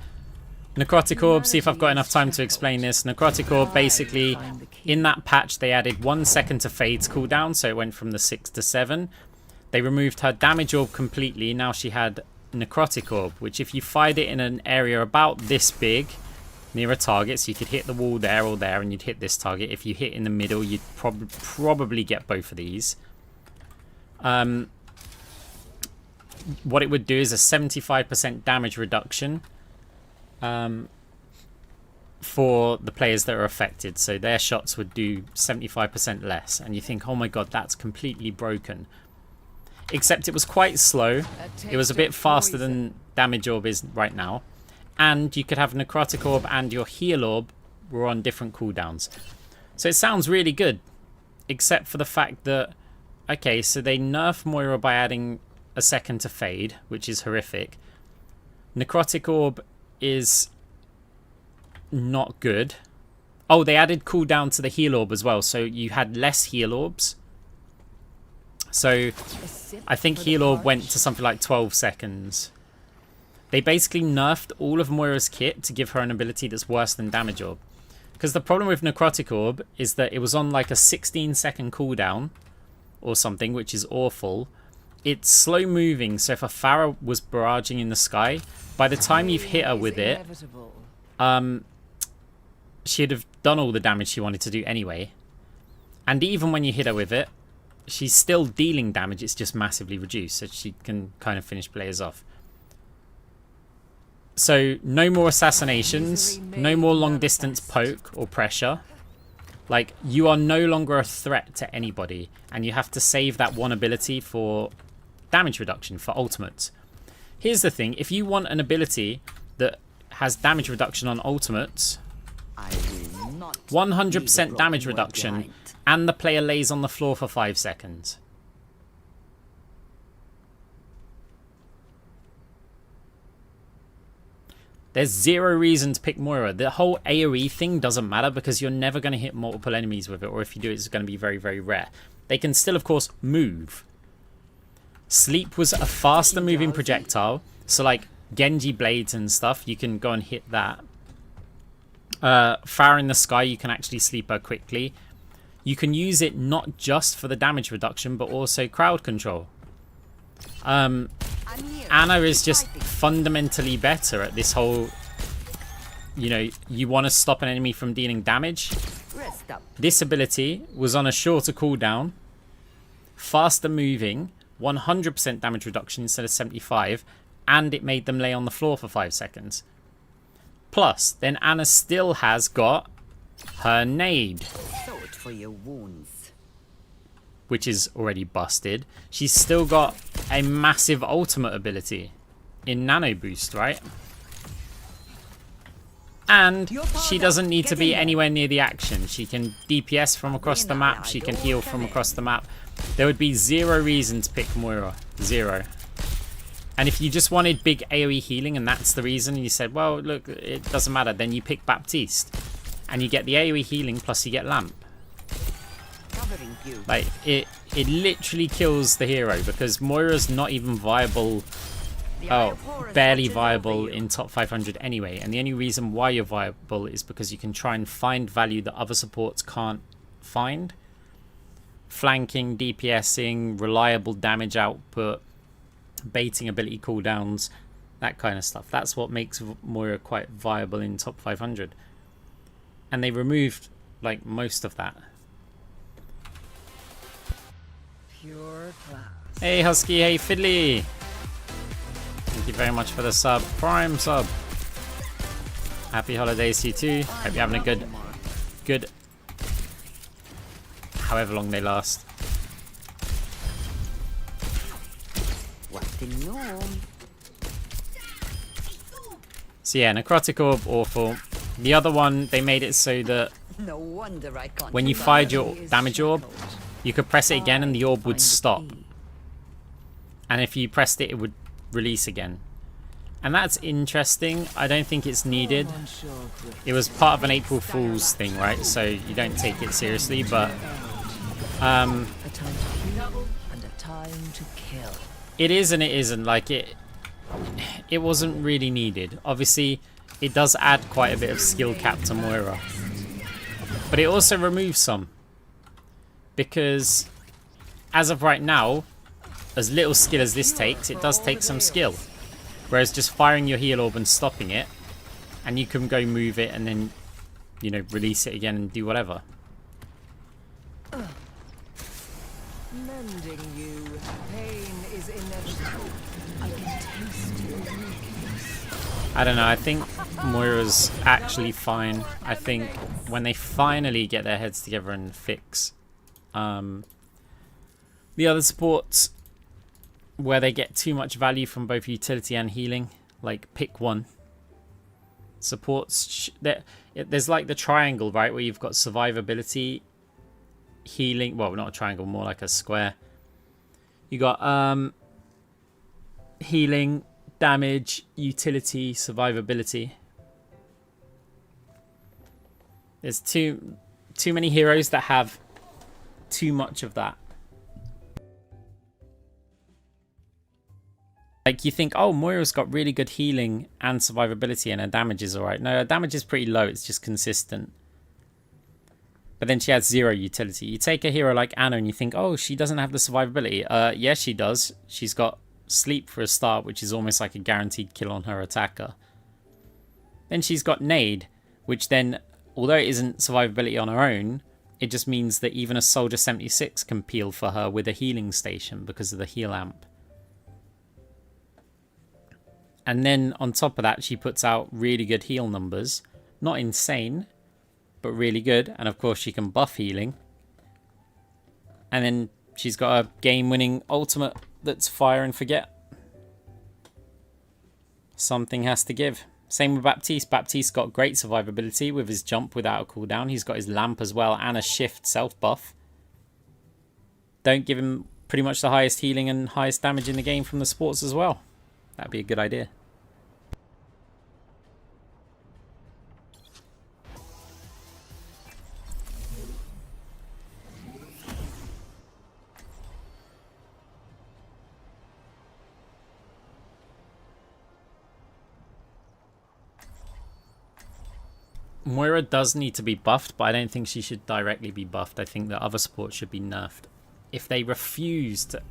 Necrotic Orb, see if I've got enough time to explain this. Necrotic Orb, basically, in that patch, they added 1 second to Fade's cooldown, so it went from the 6 to 7. They removed her Damage Orb completely. Now she had Necrotic Orb, which if you fired it in an area about this big, near a target, so you could hit the wall there or there, and you'd hit this target. If you hit in the middle, you'd probably get both of these. What it would do is a 75% damage reduction for the players that are affected. So their shots would do 75% less. And you think, oh my god, that's completely broken. Except it was quite slow. It was a bit faster than Damage Orb is right now. And you could have Necrotic Orb and your Heal Orb were on different cooldowns. So it sounds really good. Except for the fact that, okay, so they nerf Moira by adding a second to Fade, which is horrific. Necrotic Orb is not good. Oh, they added cooldown to the Heal Orb as well, so you had less Heal Orbs. So I think Heal Orb went to something like 12 seconds. They basically nerfed all of Moira's kit to give her an ability that's worse than Damage Orb. Because the problem with Necrotic Orb is that it was on like a 16-second cooldown or something, which is awful. It's slow moving, so if a Pharah was barraging in the sky, by the time you've hit her with it, she'd have done all the damage she wanted to do anyway. And even when you hit her with it, she's still dealing damage, it's just massively reduced, so she can kind of finish players off. So no more assassinations, no more long distance poke or pressure. Like, you are no longer a threat to anybody, and you have to save that one ability for damage reduction, for ultimates. Here's the thing, if you want an ability that has damage reduction on ultimates, 100% damage reduction, and the player lays on the floor for 5 seconds. There's zero reason to pick Moira. The whole AoE thing doesn't matter because you're never going to hit multiple enemies with it, or if you do, it's going to be very, very rare. They can still, of course, move. Sleep was a faster moving projectile, so like Genji blades and stuff, you can go and hit that. Pharah in the sky, you can actually sleep her quickly. You can use it not just for the damage reduction, but also crowd control. Anna is just fundamentally better at this whole, you know, you want to stop an enemy from dealing damage. This ability was on a shorter cooldown, faster moving, 100% damage reduction instead of 75, and it made them lay on the floor for 5 seconds. Plus, then Anna still has got her nade, For your wounds. which is already busted. She's still got a massive ultimate ability in Nano Boost, right? And she doesn't need to be anywhere near the action. She can DPS from across the map. She can heal from across the map. There would be zero reason to pick Moira. Zero. And if you just wanted big AoE healing and that's the reason, and you said, well, look, it doesn't matter, then you pick Baptiste. And you get the AoE healing plus you get Lamp. Like, it literally kills the hero because Moira's not even viable. Oh, barely viable in top 500 anyway. And the only reason why you're viable is because you can try and find value that other supports can't find. Flanking, DPSing, reliable damage output, baiting ability cooldowns, that kind of stuff. That's what makes Moira quite viable in top 500. And they removed, like, most of that. Pure class. Hey Husky, hey Fiddly. Thank you very much for the sub. Prime sub. Happy holidays to you too. Hope you're having a good however long they last. What's the norm? So yeah, Necrotic Orb, awful. The other one, they made it so that No wonder I can't. when you fired your damage orb, you could press it again and the orb would stop. And if you pressed it, it would release again. And that's interesting. I don't think it's needed. It was part of an April Fool's thing, right? So you don't take it seriously, but A time to heal and a time to kill. it is and it isn't. Like it wasn't really needed. Obviously, it does add quite a bit of skill cap to Moira. But it also removes some. Because as of right now, as little skill as this takes, it does take some skill. Whereas just firing your heal orb and stopping it, and you can go move it and then, you know, release it again and do whatever. Mending you. Pain is inevitable. I can taste your weakness. I don't know, I think Moira's actually fine. I think when they finally get their heads together and fix the other supports where they get too much value from both utility and healing, like pick one. Supports, there's like the triangle, right, where you've got survivability, healing, well, not a triangle, more like a square. You got healing, damage, utility, survivability. There's too many heroes that have too much of that. Like you think, oh, Moira's got really good healing and survivability and her damage is alright. No, her damage is pretty low, it's just consistent. But then she has 0 utility. You take a hero like Anna and you think, oh, she doesn't have the survivability. Yes, she does. She's got sleep for a start, which is almost like a guaranteed kill on her attacker. Then she's got nade, which then, although it isn't survivability on her own, it just means that even a soldier 76 can peel for her with a healing station because of the heal amp. And then on top of that, she puts out really good heal numbers. Not insane, but really good. And of course, she can buff healing. And then she's got a game-winning ultimate that's fire and forget. Something has to give. Same with Baptiste. Baptiste got great survivability with his jump without a cooldown. He's got his lamp as well and a shift self-buff. Don't give him pretty much the highest healing and highest damage in the game from the sports as well. That'd be a good idea. Moira does need to be buffed, but I don't think she should directly be buffed. I think that other supports should be nerfed. If they refuse to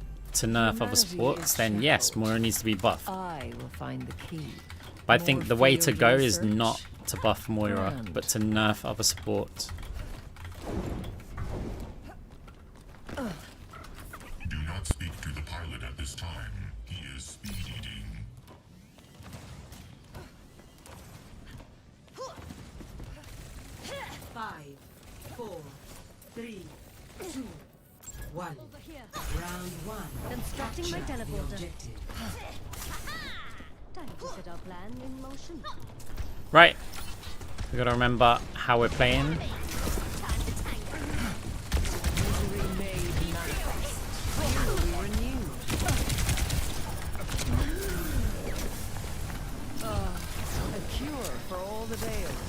nerf other supports, then yes, Moira needs to be buffed. I will find the key. But I think the way to go is not to buff Moira, but to nerf other supports. Do not speak to the pilot at this time. He is speed eating. 5, 4, 3, 2, 1. Round 1. Constructing my Capture the teleporter. objective. Time to set our plan in motion. Right. We gotta remember how we're playing. Misery made manifest. Will be renewed. A cure for all the veils.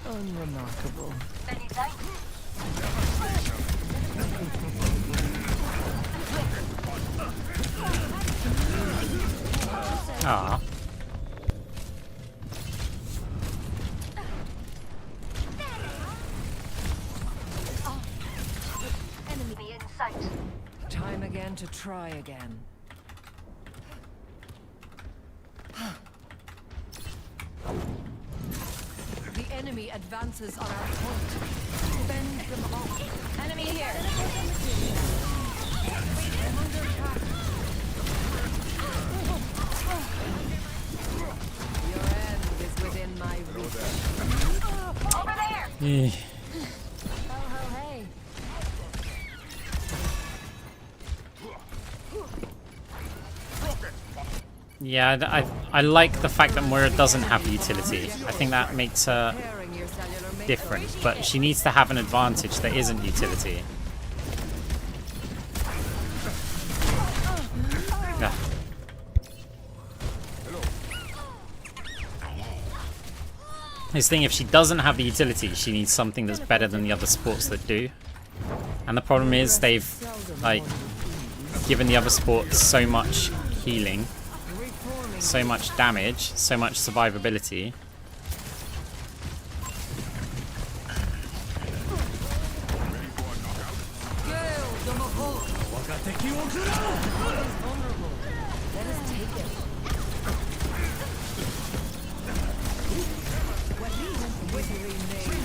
Unremarkable. Ah. Enemy in sight. Time again to try again. The enemy advances on our point. Fend them off. Enemy here. Your end is within my reach. Over there. Eh. Oh, ho, hey. Yeah, I like the fact that Moira doesn't have utility. I think that makes her Pairing your cellular makeup. different, but she needs to have an advantage that isn't utility. Yeah. This thing, if she doesn't have the utility, she needs something that's better than the other sports that do. And the problem is they've like given the other sports so much healing, so much damage, so much survivability. Let us take it. Withering name.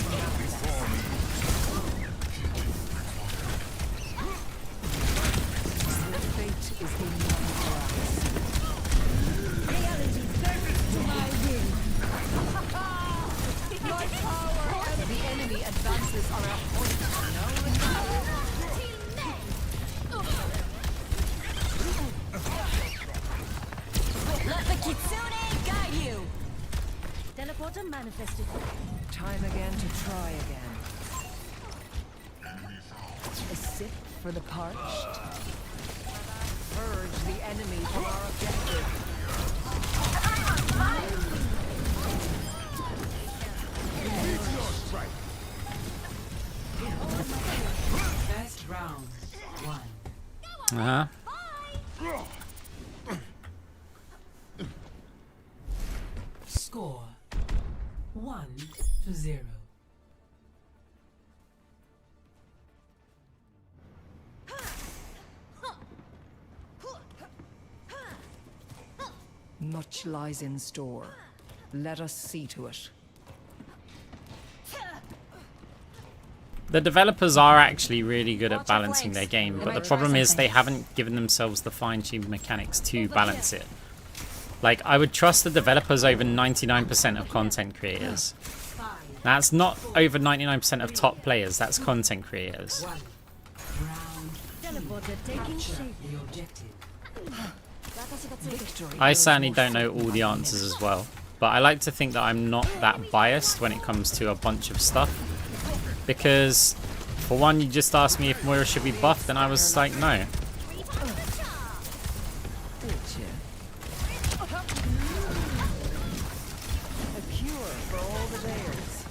Your fate is in your grasp. The enemy advances on our point. Let the Kitsune guide you. Teleporter manifested. Time again to try again. A sip for the parched. Purge the enemy from our objective. First round. 1. Uh-huh. Score 1-0. Much lies in store. Let us see to it. The developers are actually really good at balancing their game, but the problem is they haven't given themselves the fine-tuned mechanics to balance it. Like, I would trust the developers over 99% of content creators. That's not over 99% of top players, that's content creators. 1. Round. Teleporter taking shape. The objective. Victory. I certainly don't know all the answers as well, but I like to think that I'm not that biased when it comes to a bunch of stuff. Because, for one, you just asked me if Moira should be buffed, and I was like, no. Did you? A cure for all the days.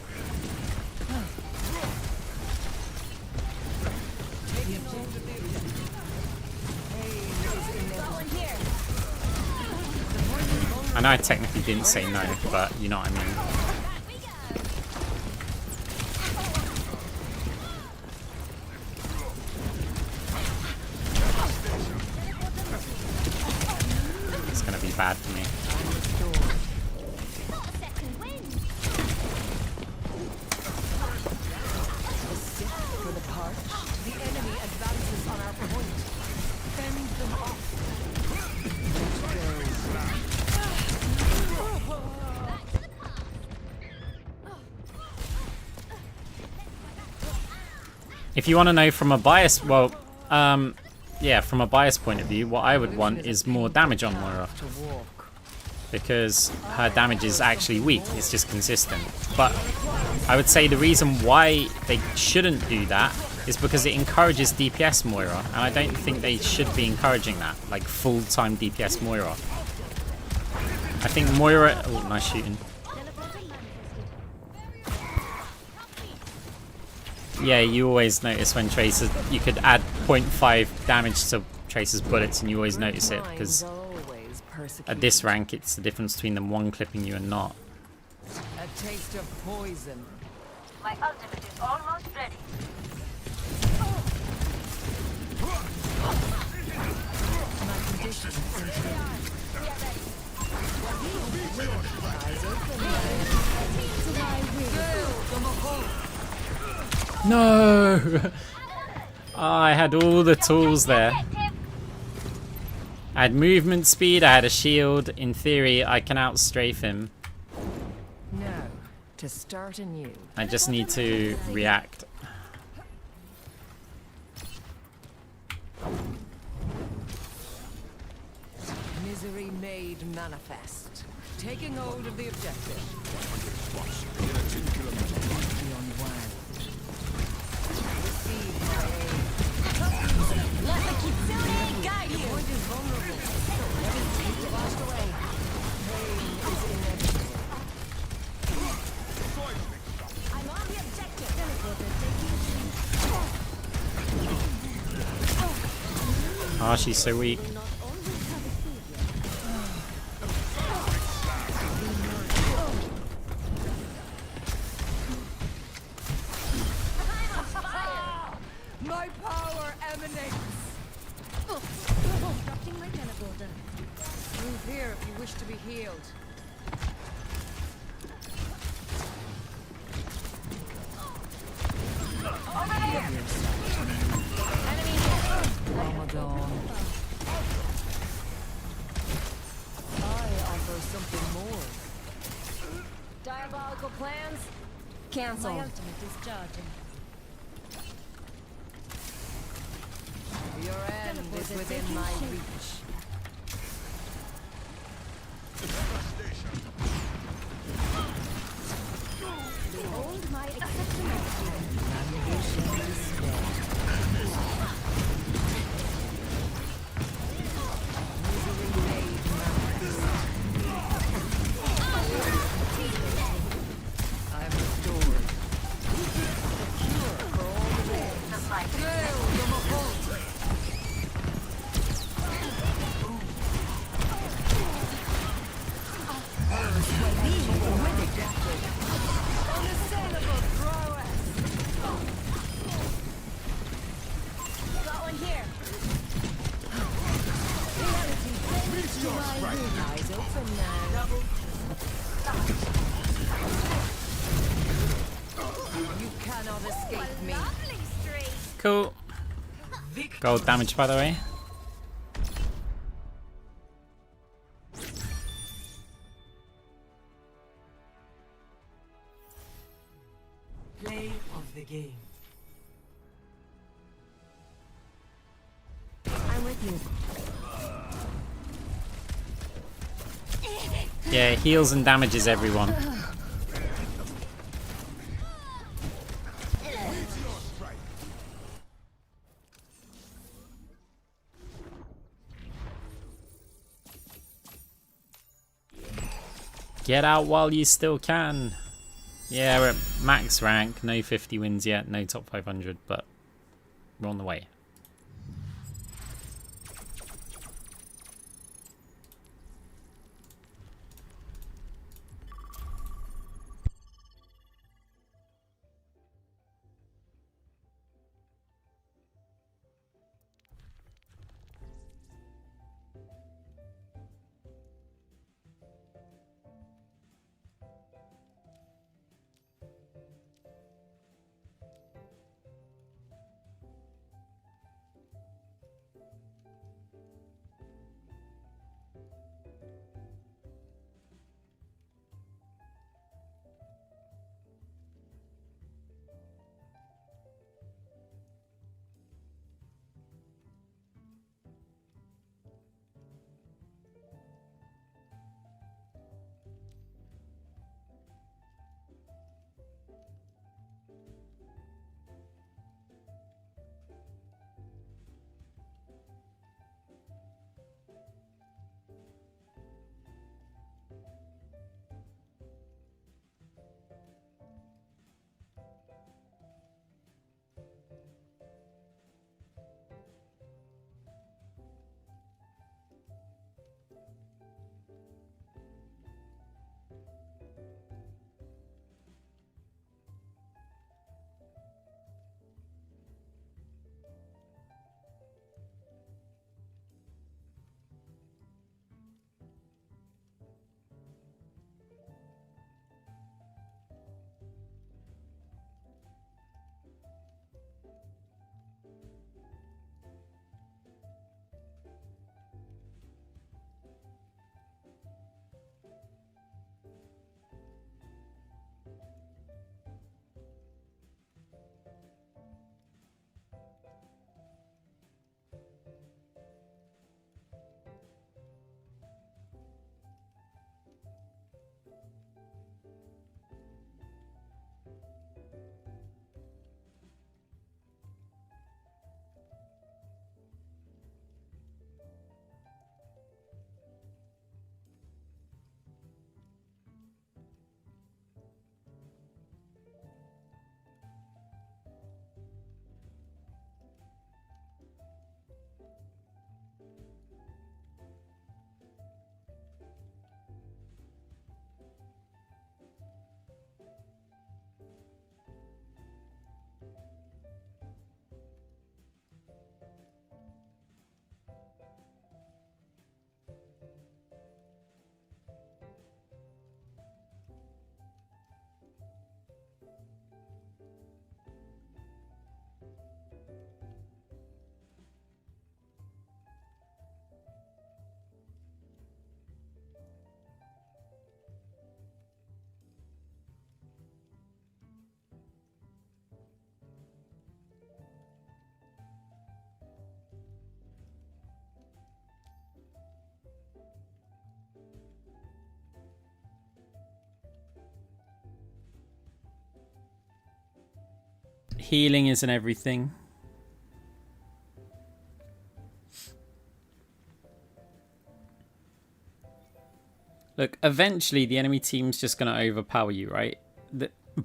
I know I technically didn't say no, but you know what I mean. It's gonna be bad for me. For the parched, the enemy advances on our point. Fend them off. If you want to know from a bias, well, yeah, from a bias point of view, what I would want is more damage on Moira. To walk. Because her damage is actually weak, it's just consistent. But I would say the reason why they shouldn't do that is because it encourages DPS Moira, and I don't think they should be encouraging that, like full-time DPS Moira. I think Moira... Oh, nice shooting. Yeah, you always notice when Tracer... You could add 0.5 damage to Tracer's bullets and you always notice it, because always at this rank it's the difference between them one clipping you and not. A taste of poison. My ultimate is almost ready. My condition is improved. Eyes open now. No! Oh, I had all the tools there. I had movement speed, I had a shield. In theory, I can outstrafe him. Now, to start anew. I just need to react. Misery made manifest. Taking hold of the objective. Beyond wild. Receive my aid. Let the Kitsune guide you! Point is vulnerable. Let it be washed away. Pain is inevitable. I'm on the objective. Ah, she's so weak. My power emanates. Disrupting my teleporter. Move here if you wish to be healed. Ramadan. I offer something more. Diabolical plans? My Cancelled. ultimate is charging. Your end is within my reach. Behold my exceptional. Ambition is spent. Misery made manifest. I'm restored. The cure for all the ways. Hail the Mahal! Unassailable prowess! Got one here. Eyes open now. You cannot escape me. Lovely streak. Cool. Gold damage, by the way. Play of the game. I'm with you. Yeah, heals and damages everyone. Get out while you still can. Yeah, we're at max rank, no 50 wins yet, no top 500, but we're on the way. Healing isn't everything. Look, eventually the enemy team's just going to overpower you, right?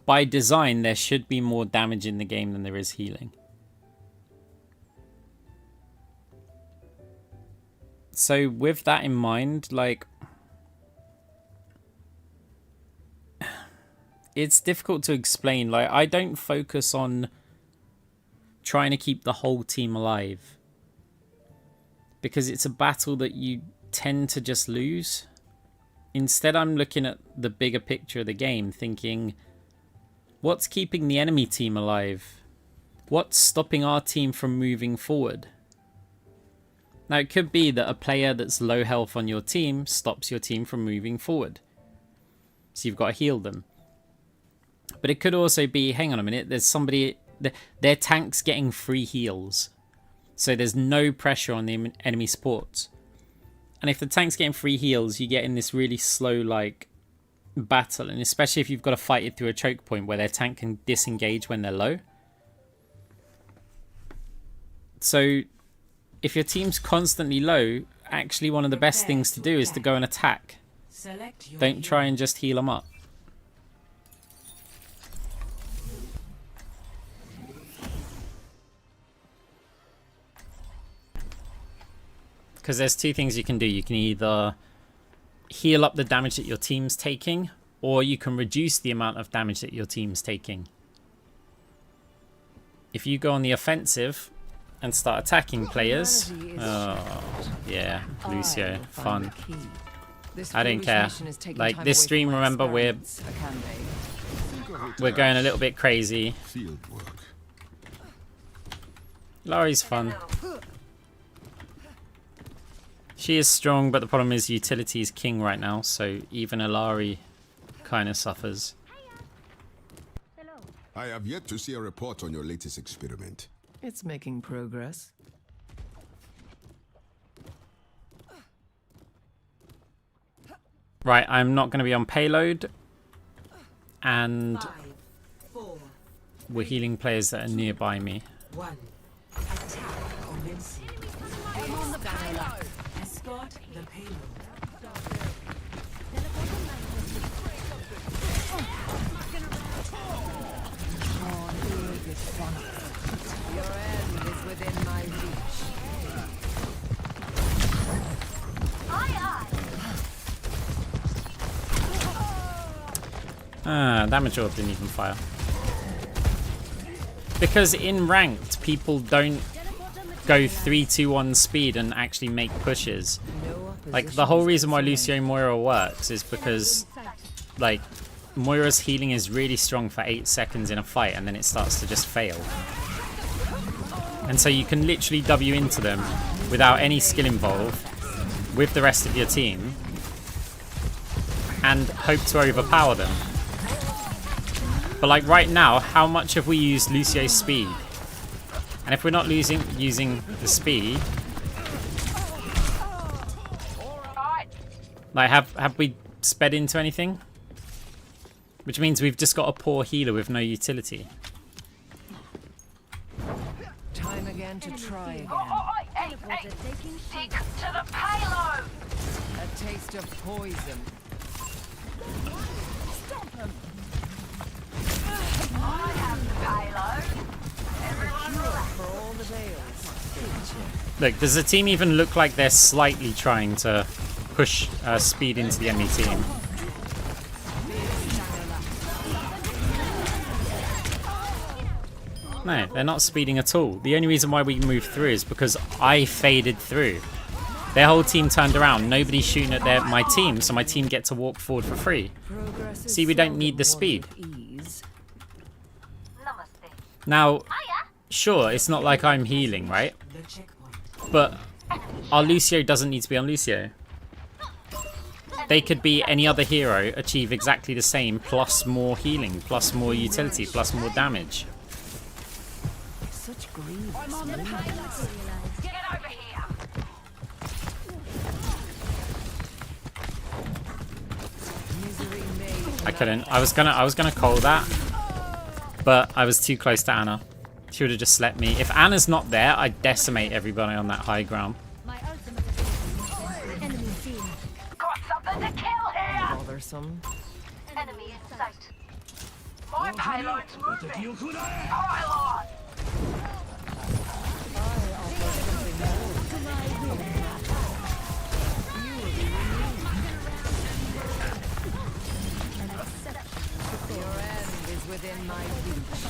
By design, there should be more damage in the game than there is healing. So with that in mind, like, it's difficult to explain. Like, I don't focus on trying to keep the whole team alive, because it's a battle that you tend to just lose. Instead, I'm looking at the bigger picture of the game, thinking, what's keeping the enemy team alive? What's stopping our team from moving forward? Now, it could be that a player that's low health on your team stops your team from moving forward, so you've got to heal them. But it could also be, hang on a minute, there's somebody, their tank's getting free heals, so there's no pressure on the enemy supports. And if the tank's getting free heals, you get in this really slow, like, battle. And especially if you've got to fight it through a choke point where their tank can disengage when they're low. So, if your team's constantly low, actually one of the best things to do is to go and attack. Don't try and just heal them up. Because there's two things you can do. You can either heal up the damage that your team's taking, or you can reduce the amount of damage that your team's taking. If you go on the offensive and start attacking players, oh yeah, Lucio, fun. I don't care. Like, this stream, remember, we're going a little bit crazy. Laurie's fun. She is strong, but the problem is utility is king right now, so even Alari kind of suffers. I have yet to see a report on your latest experiment. It's making progress. Right, I'm not going to be on payload, and 5, 4, we're healing players that are nearby me. 1. Attack commencing. I'm on the payload. Escort the payload. Your end is within my reach. Ah, damage orb didn't even fire. Because in ranked, people don't go 3-2-1 speed and actually make pushes. Like, the whole reason why Lucio Moira works is because, like, Moira's healing is really strong for 8 seconds in a fight, and then it starts to just fail. And so you can literally W into them without any skill involved with the rest of your team and hope to overpower them. But like right now, how much have we used Lucio's speed? And if we're not using the speed, like have we sped into anything? Which means we've just got a poor healer with no utility. Time again to try again. Hey, stick to the payload! A taste of poison. I have the payload. Everyone relax. For all the veils. Look, does the team even look like they're slightly trying to push speed into the enemy team? No, they're not speeding at all. The only reason why we moved through is because I faded through. Their whole team turned around. Nobody's shooting at my team, so my team get to walk forward for free. See, we don't need the speed. Now, sure, it's not like I'm healing, right? But our Lucio doesn't need to be on Lucio. They could be any other hero, achieve exactly the same, plus more healing, plus more utility, plus more damage. Such grief. I'm on the payload. Get over here. Misery made. I couldn't. I was gonna call that, but I was too close to Anna. She would have just let me. If Anna's not there, I decimate everybody on that high ground. My ultimate ability. Enemy seen. Got something to kill here! Bothersome. Enemy in sight. My payload's moving! Pylon! Your end is within my reach.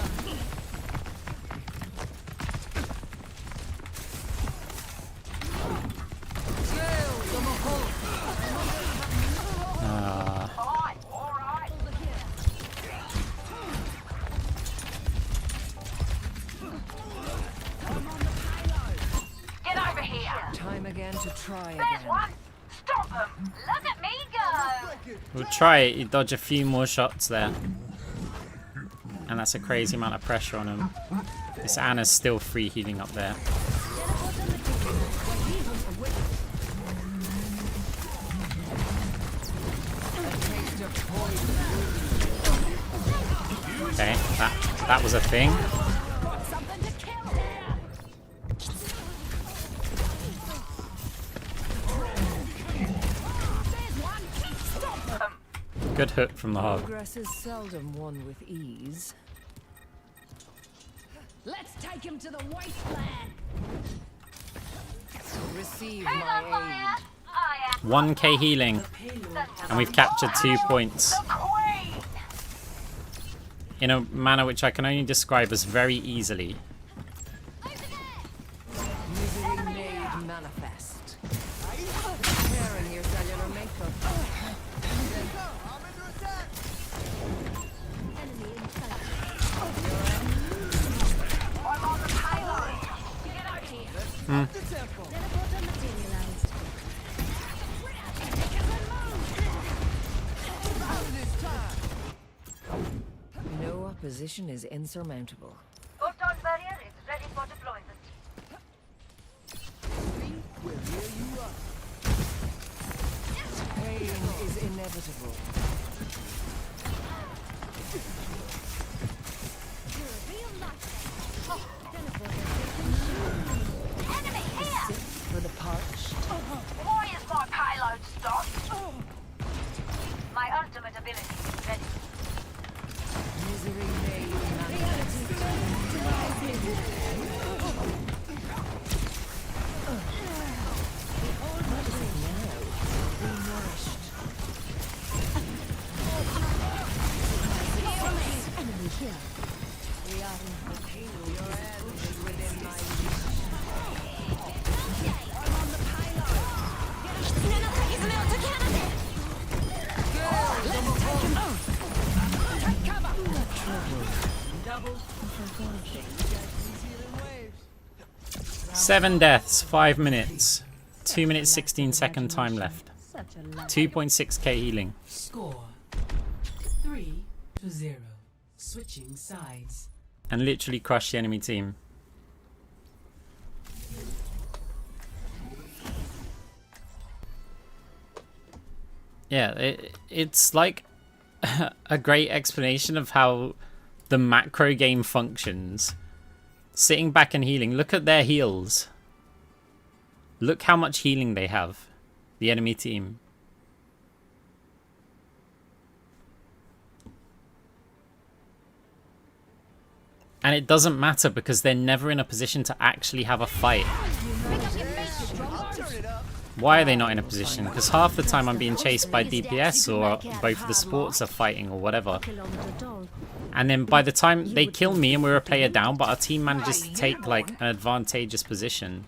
Fine, alright. Get over here! Time again to try There's again. one! Stop him! Look at me go! We'll try it. You dodge a few more shots there. And that's a crazy amount of pressure on him. This Anna's still free healing up there. Okay, that was a thing. Good hook from the hog. Progress is seldom won with ease. Let's take him to the wasteland. Receive Hang on, my Moira! aid. I am 1k healing. And we've captured 2 points. the queen! In a manner which I can only describe as very easily. Misery made manifest. Repairing your cellular makeup. Enemy in sight. I'm on the payload! Get out here! Teleporter materialized. No opposition is insurmountable. Photon barrier is ready for deployment. Pain is inevitable. Enemy here! For the parched. Why is my payload stopped? My ultimate ability is ready. Misery made manifest. Enemy here. We are in Seven deaths, 5 minutes. 2 minutes 16-second time left. such a luck. 2.6k healing. Score 3-0. Switching sides. And literally crush the enemy team. Yeah, it's like a great explanation of how the macro game functions. Sitting back and healing. Look at their heals. Look how much healing they have. The enemy team. And it doesn't matter because they're never in a position to actually have a fight. Why are they not in a position? Because half the time I'm being chased by DPS or both of the supports are fighting or whatever. And then by the time they kill me and we're a player down, but our team manages to take like an advantageous position.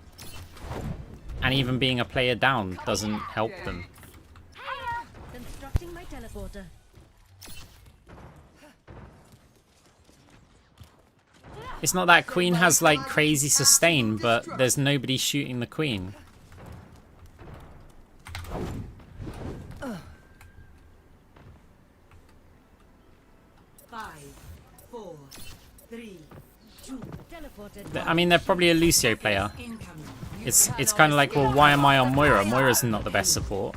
And even being a player down doesn't help them. Constructing my teleporter. It's not that Queen has like crazy sustain, but there's nobody shooting the Queen. I mean, they're probably a Lucio player. It's kind of like, well, why am I on Moira? Moira's not the best support.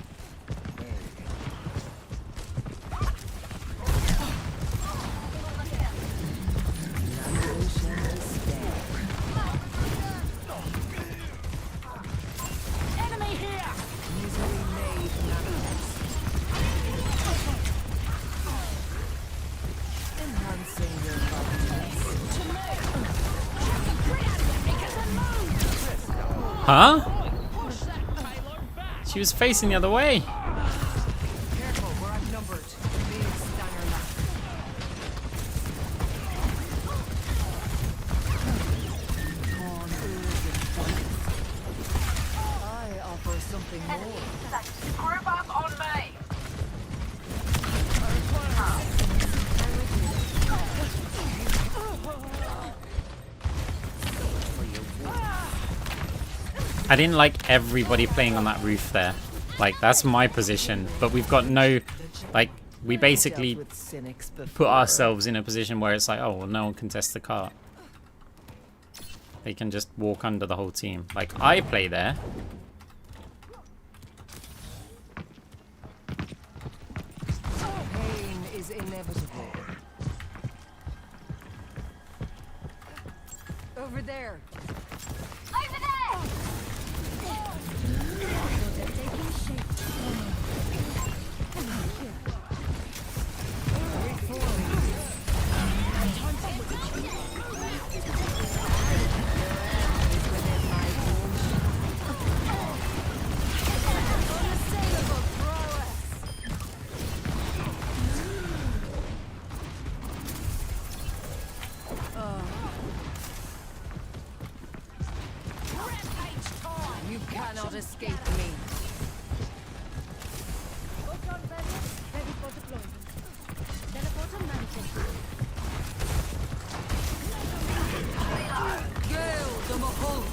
Huh? She was facing the other way. Careful, we're outnumbered. Big Steiner left. On I offer something more. Group up on me. I didn't like everybody playing on that roof there. Like, that's my position. But we've got no... Like, we basically Dealt with cynics put before. ourselves in a position where it's like, oh, well, no one can test the cart. They can just walk under the whole team. Like, I play there. Pain is inevitable. Over there. Over there. You cannot escape me. Gale the Mahal.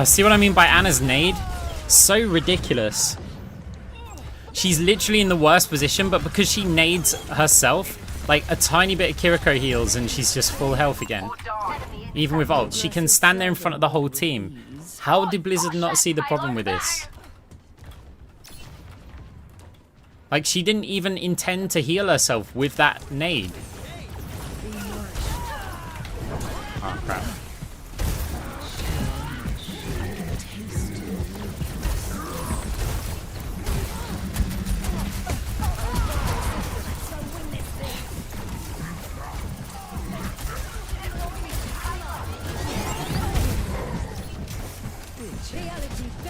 See what I mean by Anna's nade? So ridiculous. She's literally in the worst position, but because she nades herself, like a tiny bit of Kiriko heals and she's just full health again. Even with ult, she can stand there in front of the whole team. How did Blizzard not see the problem with this? Like, she didn't even intend to heal herself with that nade. Oh, crap.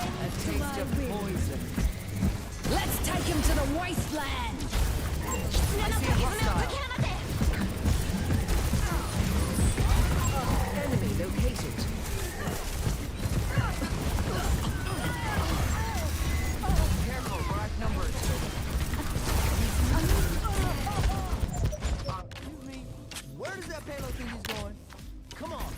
A taste of poison. Let's take him to the wasteland. I see a hostile. Enemy located. Careful, we're outnumbered. Excuse me, where does that payload think he's going? Come on.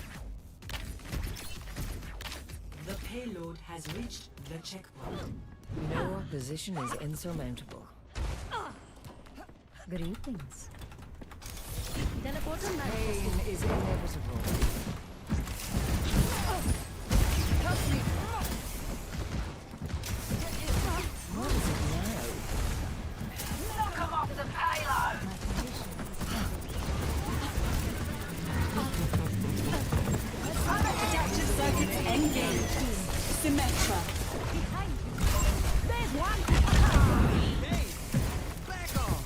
The payload has reached the checkpoint. Your position is insurmountable. Greetings. Pain is inevitable. What is it now? Knock 'em off the payload. Adaptive circuits engaged. Symmetra. There's one. Hey, back off.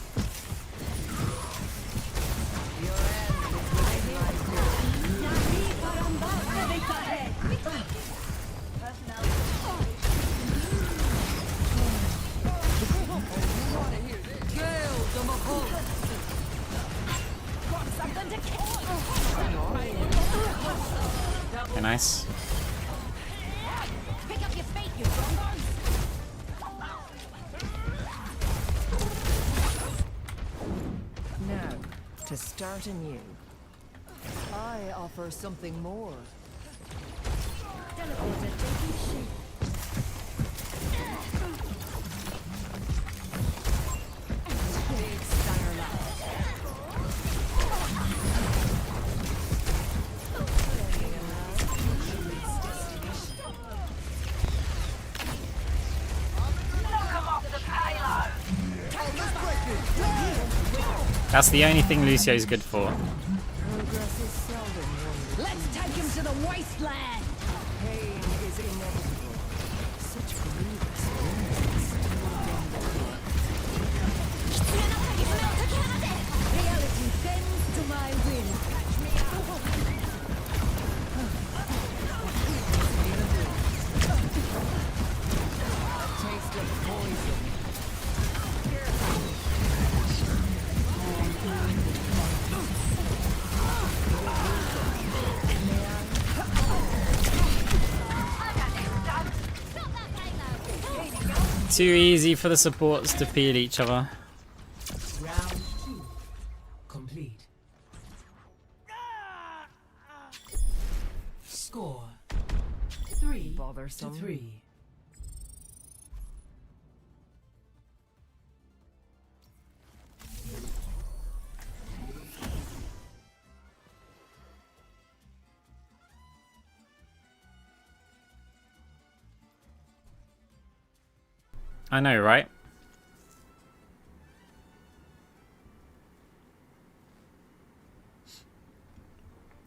Your end is within my grip. Gale the Mahal. Okay, nice. Pick up your feet, you broncos. Now, to start anew, I offer something more. Teleporter taking shape. Big Steiner left. Knock 'em off the payload. That's the only thing Lucio's good for. Progress is seldom wonderful. Let's take him to the wasteland. Pain is inevitable. Such grievous wounds. Too easy for the supports to peel each other. Round 2 complete. Score 3 Bothersome. to 3. I know, right?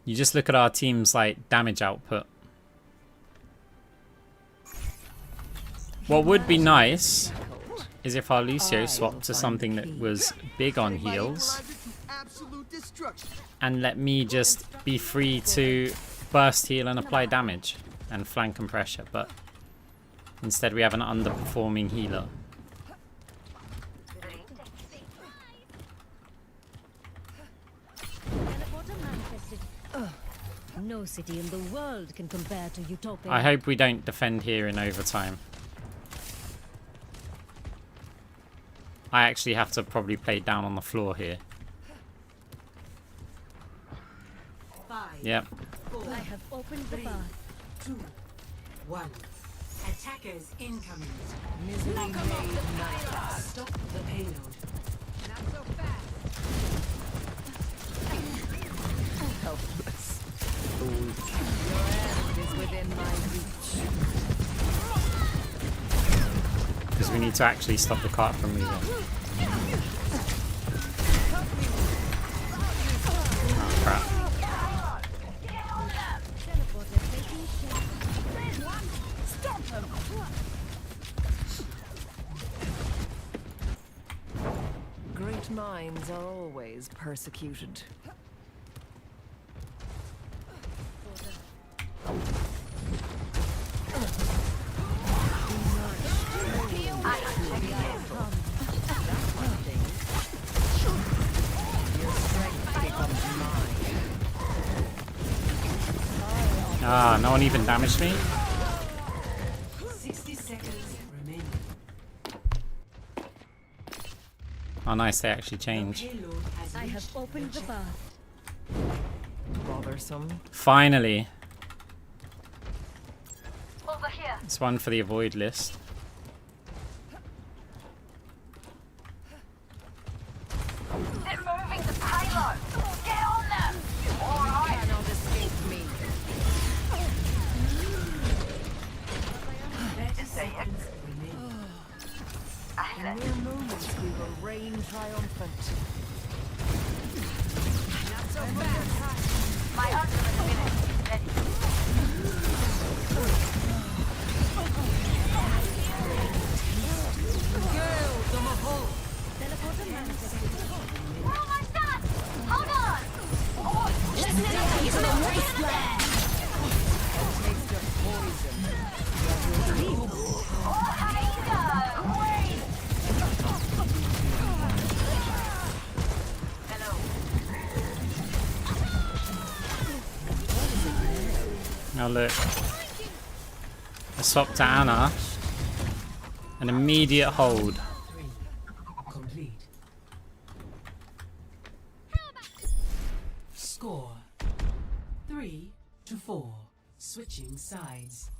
You just look at our team's like damage output. What would be nice is if our Lucio swapped to something that was big on heals and let me just be free to burst heal and apply damage and flank and pressure, but instead we have an underperforming healer. No city in the world can compare to Utopia. I hope we don't defend here in overtime. I actually have to probably play down on the floor here. 5, Yep. 4, I have opened the 3, path. 2, 1. Attackers incoming. Misery made manifest. Stop the payload. Not so fast. Helpless. Your end is within my reach. Because we need to actually stop the cart from moving. Oh crap. Great minds are always persecuted. Ah, no one even damaged me? 60 seconds remaining. Oh nice, they actually changed. Payload has I have reached opened the path. Bothersome. Finally. Over here. It's one for the avoid list. They're moving the payload. Get on them. All right. Cannot escape me. 30 seconds remaining. In mere moments we will reign triumphant. Not so fast. My ultimate ability is ready. Girls, I'm a hole. We're almost done. Hold on. Taste of poison. Oh, hey, go. Wait. Hello. Now look. I swapped to Anna. An immediate hold. 3 complete. Score 3 to 4. Switching sides.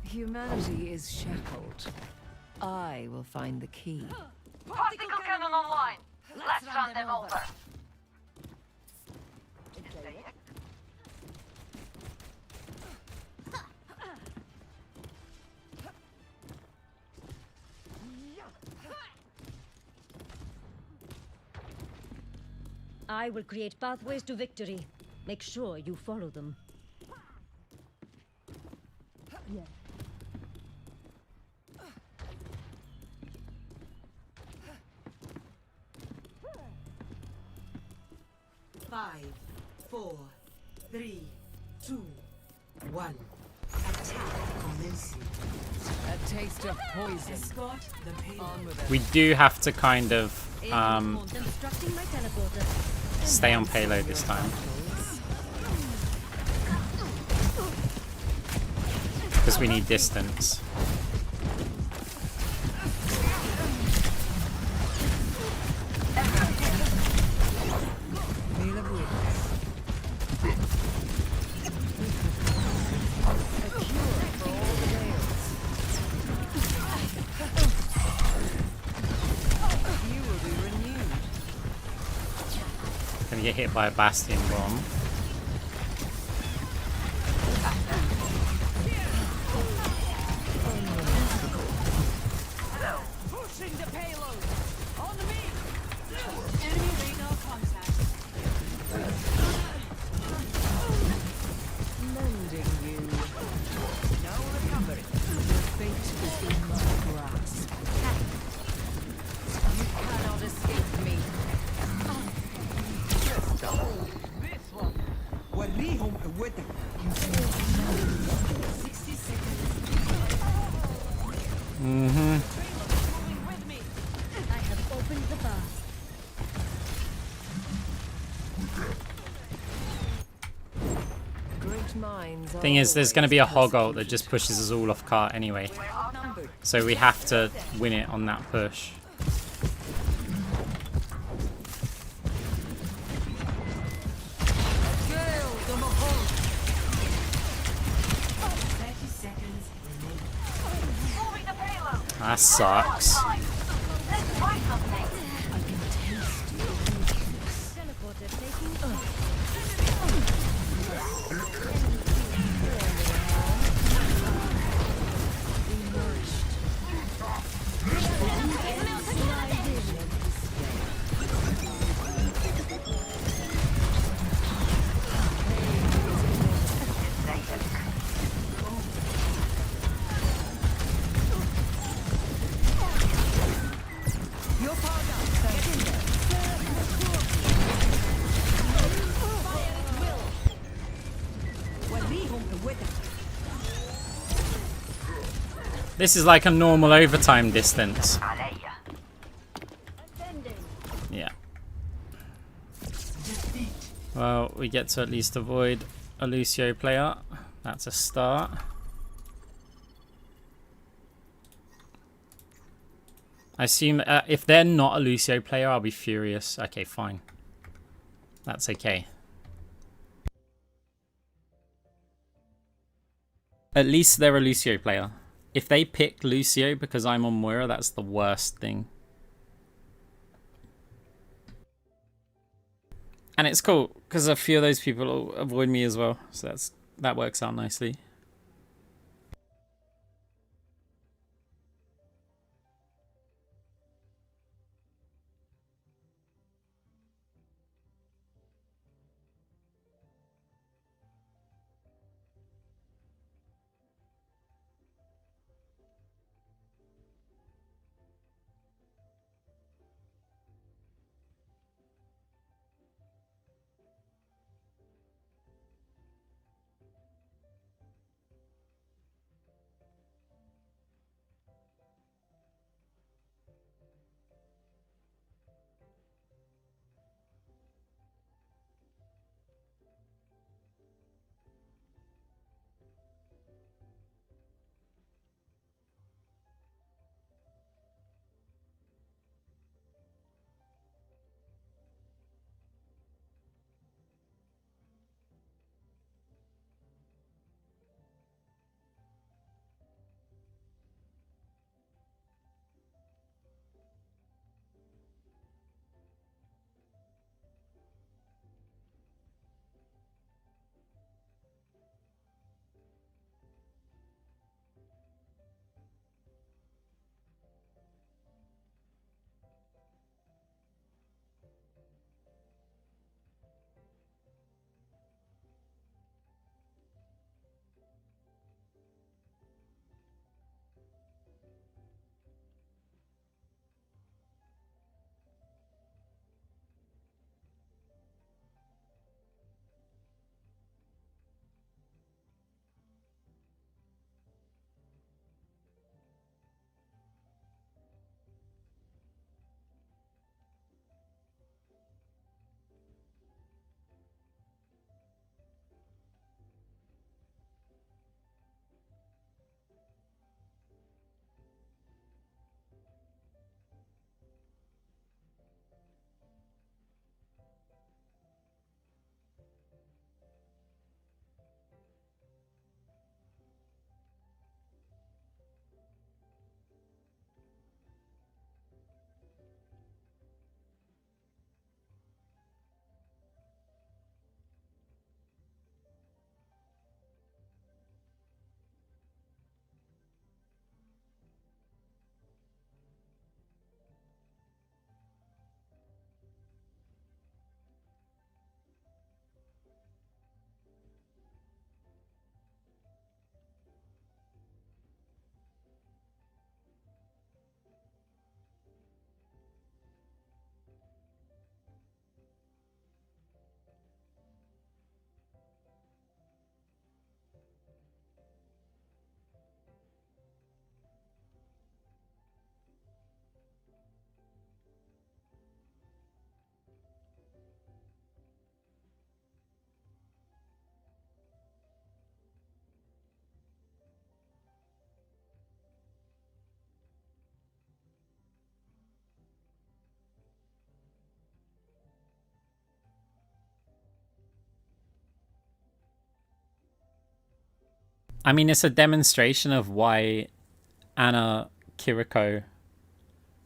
Humanity is shackled. I will find the key. Particle cannon online. Let's run them over. I will create pathways to victory. Make sure you follow them. 5, 4, 3, 2, 1. Attack commencing. A taste of poison. Escort the payload. On with it. We do have to kind of Constructing my teleporter. stay on payload this time. Because we need distance. Meal of weakness. A cure for all the nails. You will be renewed. Gonna get hit by a Bastion bomb. Pushing the payload. On me. Enemy radar contact. Mending you. No recovery. Your fate is in my grasp. You cannot escape me. This one. وريهم قوتك. 60 seconds. With me. I have opened the bar. Great minds. Thing is, there's gonna be a hog ult that just pushes us all off cart anyway. So we have to win it on that push. Girls on the hunt. 30 seconds remaining. Moving the payload. That sucks. Let's try something. Teleporter taking You're powered up. Get in there. Fire at will. وريهم قوتك. This is like a normal overtime distance. عليا. Yeah. Well, we get to at least avoid a Lucio player. That's a start. I assume if they're not a Lucio player, I'll be furious. Okay, fine. That's okay. At least they're a Lucio player. If they pick Lucio because I'm on Moira, that's the worst thing. And it's cool because a few of those people will avoid me as well, so that works out nicely. I mean, it's a demonstration of why Ana Kiriko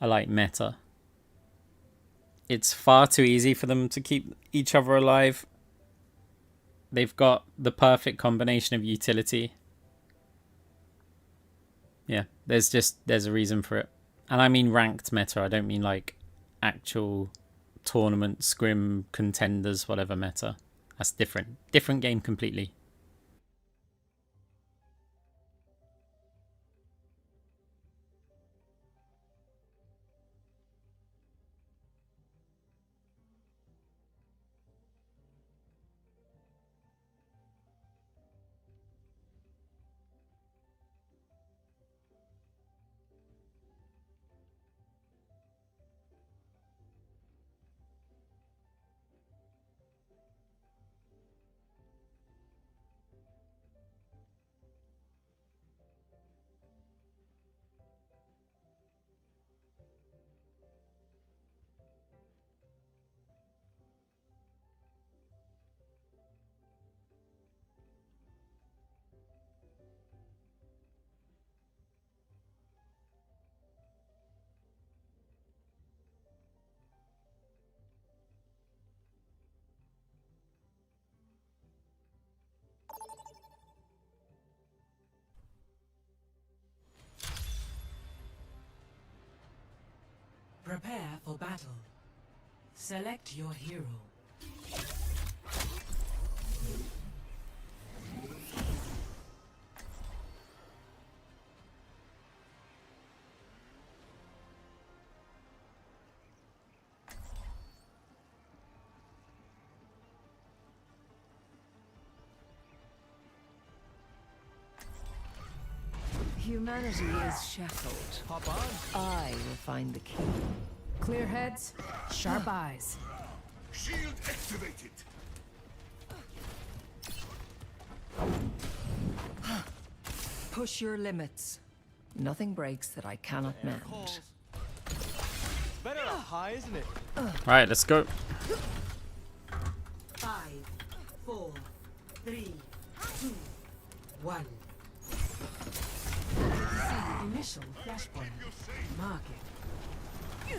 are like meta. It's far too easy for them to keep each other alive. They've got the perfect combination of utility. Yeah, there's a reason for it. And I mean ranked meta, I don't mean like actual tournament, scrim, contenders, whatever meta. That's different. Different game completely. Prepare for battle. Select your hero. Humanity is shackled. Hop on. I will find the key. Clear heads, sharp eyes. Shield activated. Push your limits. Nothing breaks that I cannot mend. Better up high, isn't it? Right, let's go. 5, 4, 3, 2, 1. See initial flashpoint. Mark it.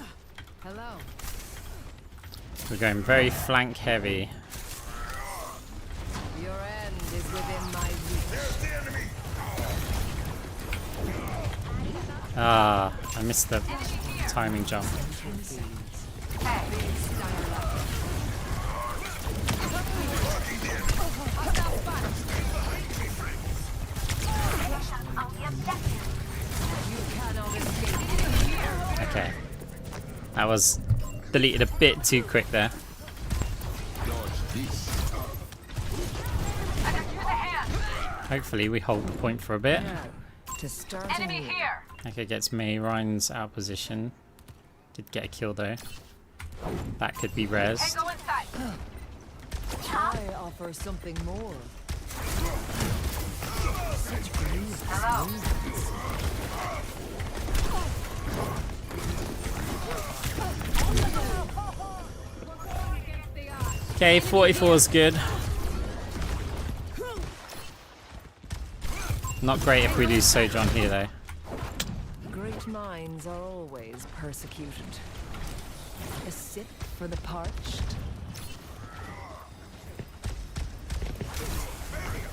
Hello. We're going very flank heavy. Your end is within my reach. Ah, I missed the timing jump. Okay. That was deleted a bit too quick there. Hopefully we hold the point for a bit. To start Enemy here. Okay, gets me. Ryan's out of position. Did get a kill though. That could be res. Go inside. I offer something more. Hello. Okay, 44 is good. Not great if we lose Sojourn here though. Great minds are always persecuted. A sip for the parched.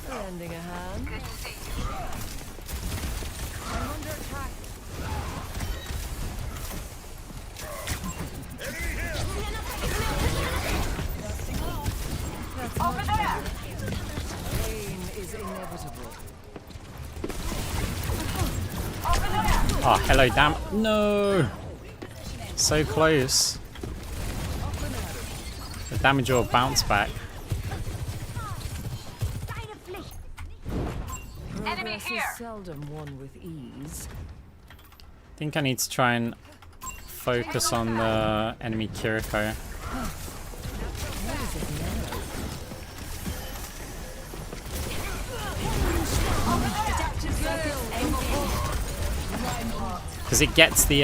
Lending a hand. Good to see you. I'm under attack. Over there. Pain is inevitable. Over there. Oh, hello, damn. No! So close. The damage or bounce back. Enemy Progress here. is seldom won with ease. I think I need to try and focus on the enemy Kiriko. What is it now? Because it gets the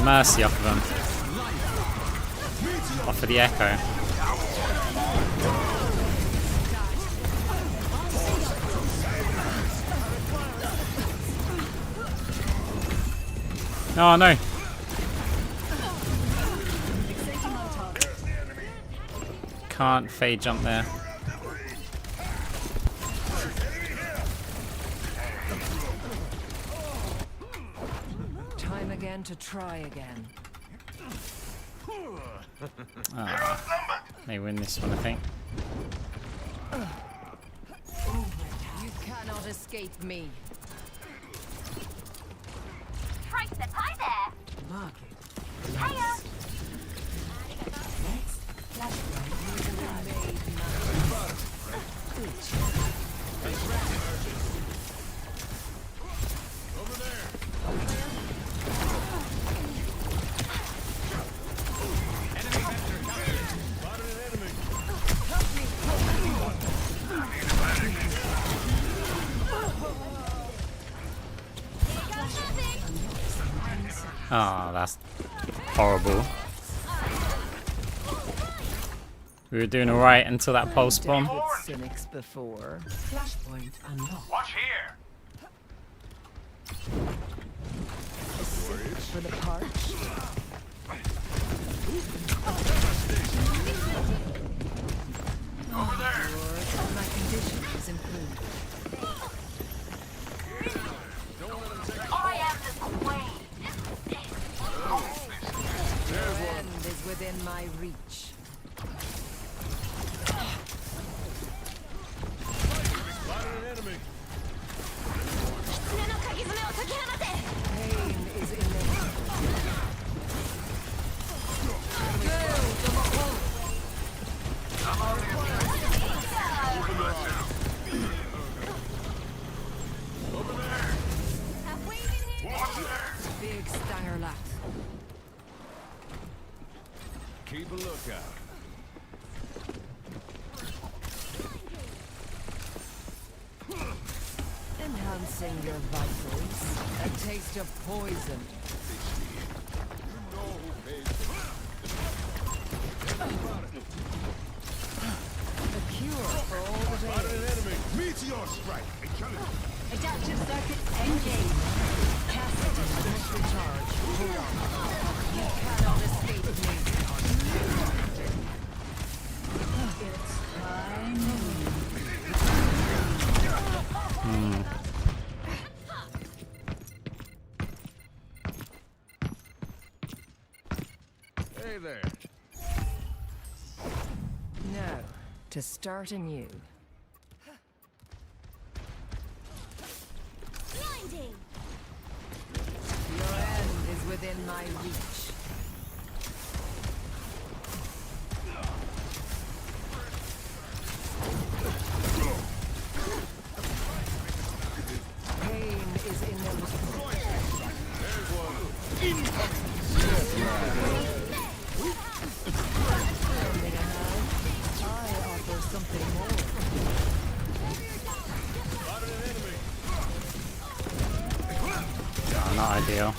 mercy off of them. Off of the echo. Oh no. Can't fade jump there. Time again to try again. They win this one, I think. You cannot escape me. Price the tie there. Market. Hiya. Next, flashpoint. Oh, that's horrible. We were doing alright until that pulse bomb. With cynics before. Flashpoint unlocked. Watch here. For the parched. Over there. My condition has improved. I am the queen. Your end is within my reach. Pain is inevitable. Big stanger lax. Keep a lookout. Enhancing your vitals. A taste of poison. A cure for all the days. Meteor strike. Adaptive circuits engaged. Must recharge. Hold on. You cannot escape me. It's time. Hey there. Now, to start anew. Blinding. Your end is within my reach. Pain is inevitable. I offer something more. Oh, not ideal.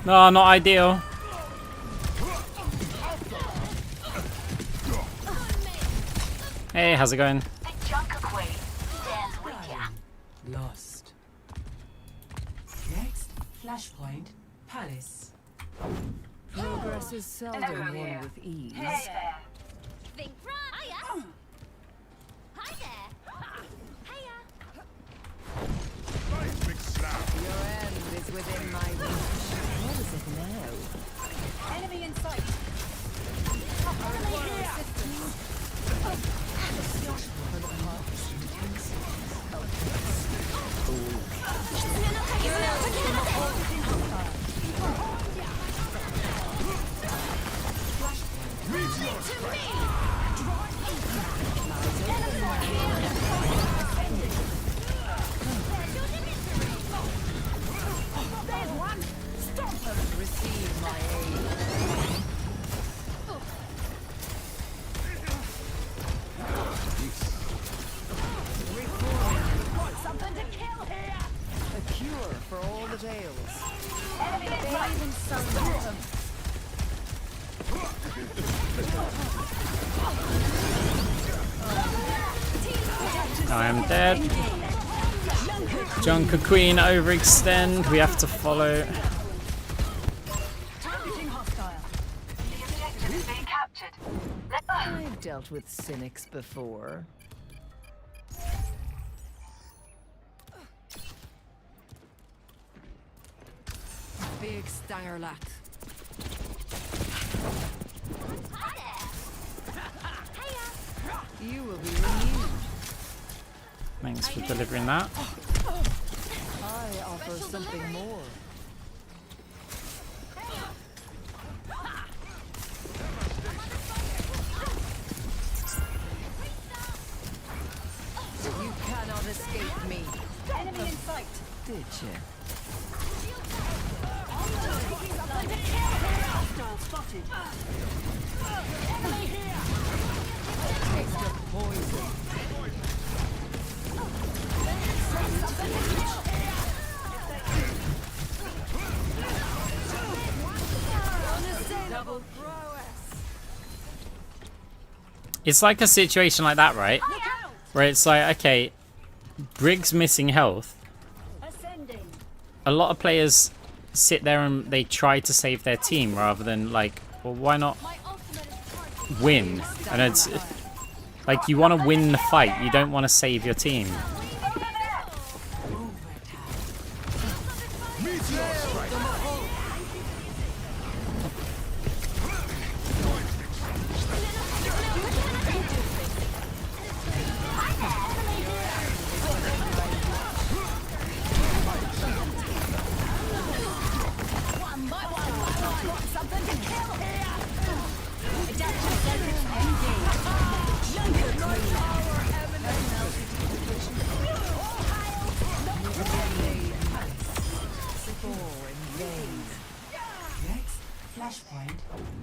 No, not ideal. Hey, how's it going? The Junker Queen stands with ya. Lost. Next, flashpoint. Palace. Progress is seldom won with ease. Hey there. Think right. Hiya. Hi there. Hiya. Nice big slap. Your end is within my reach. What is it now? Enemy in sight. Receive my aid. Something to kill here. A cure for all the tales. Even some. I am dead. Junker Queen overextend. We have to follow. Targeting hostile. The objective is being captured. I've dealt with cynics before. Big stanger lat. You will be renewed. Thanks for delivering that. I offer something more. You cannot escape me. Enemy in sight. Did you? Hostile spotted. Enemy here. Taste of poison. Double prowess. It's like a situation like that, right? Where it's like, okay, Briggs missing health. Ascending. A lot of players sit there and they try to save their team rather than like, well, why not win? And it's like you want to win the fight. You don't want to save your team. Next, flashpoint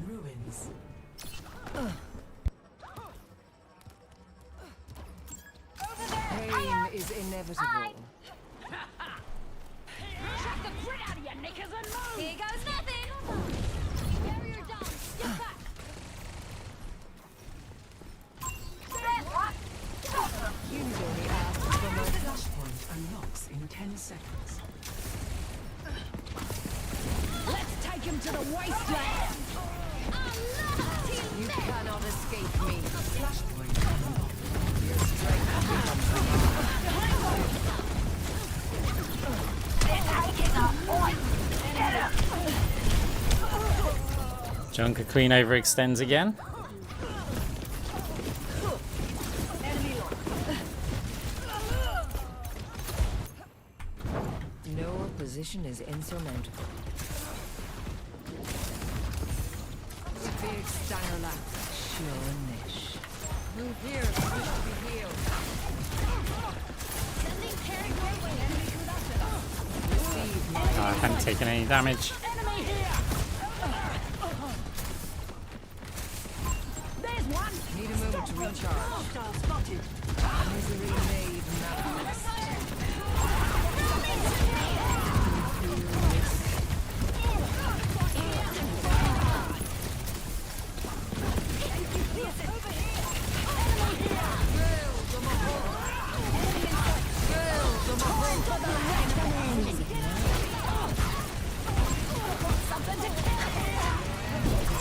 ruins. Pain is inevitable. Here goes nothing. Barrier down. Get back. You only asked for my Flashpoint unlocks in 10 seconds. Let's take him to the wasteland. You cannot escape me. Flashpoint unlocked. Junker Queen overextends again. No opposition is insurmountable. Big stanger lap. Sure niche. Move here if you wish to be healed. Sending carry your way. Enemy conducted. Receive my I haven't taken any damage. Enemy here. There's one. need a moment to recharge. Hostile spotted. Misery made manifest.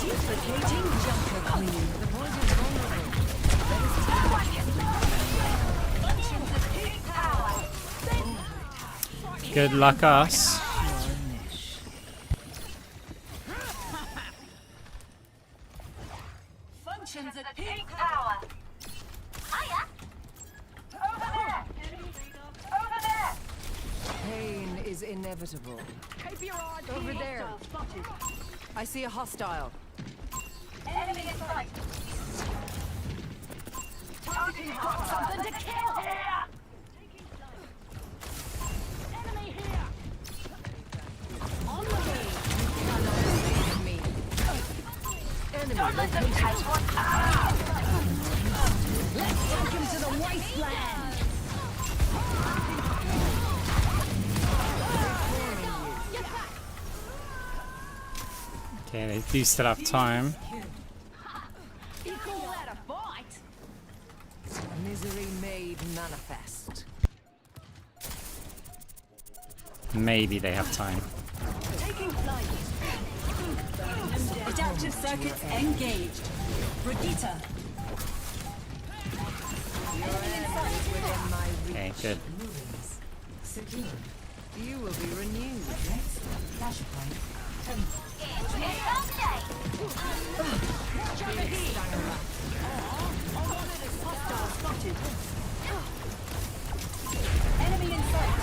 Duplicating Junker Queen. The point is vulnerable. Good luck us. Sure niche. Functions at Peak power. Hiya. Over there. Over there. Pain is inevitable. Keep your eye Over there. Hostile spotted. I see a hostile. Enemy in sight. Targeting got something to kill here. Enemy here. On the way. Me. Enemy Don't let them location. take one. Let's take him to the wasteland. Get back. Okay, they do still have time. You call that a fight? Misery made manifest. Maybe they have time. Taking flight. Adaptive circuits engaged. Brigitte. Within my reach. Okay, good. Secure. You will be renewed. Next, flashpoint. Enemy in sight.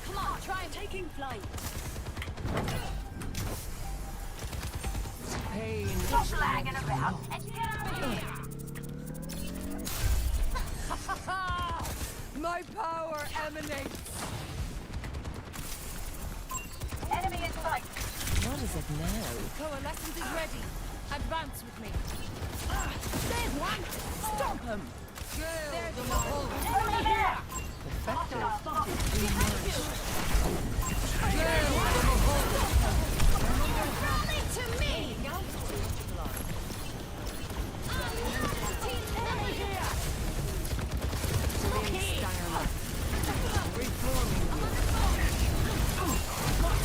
Come on, try Taking flight. Pain. Stop lagging about and get out of here. My power emanates. Enemy in sight. What is it now? Coalescence is ready. Advance with me. There's one. Stop him. There's the whole. Enemy there. Rally to me.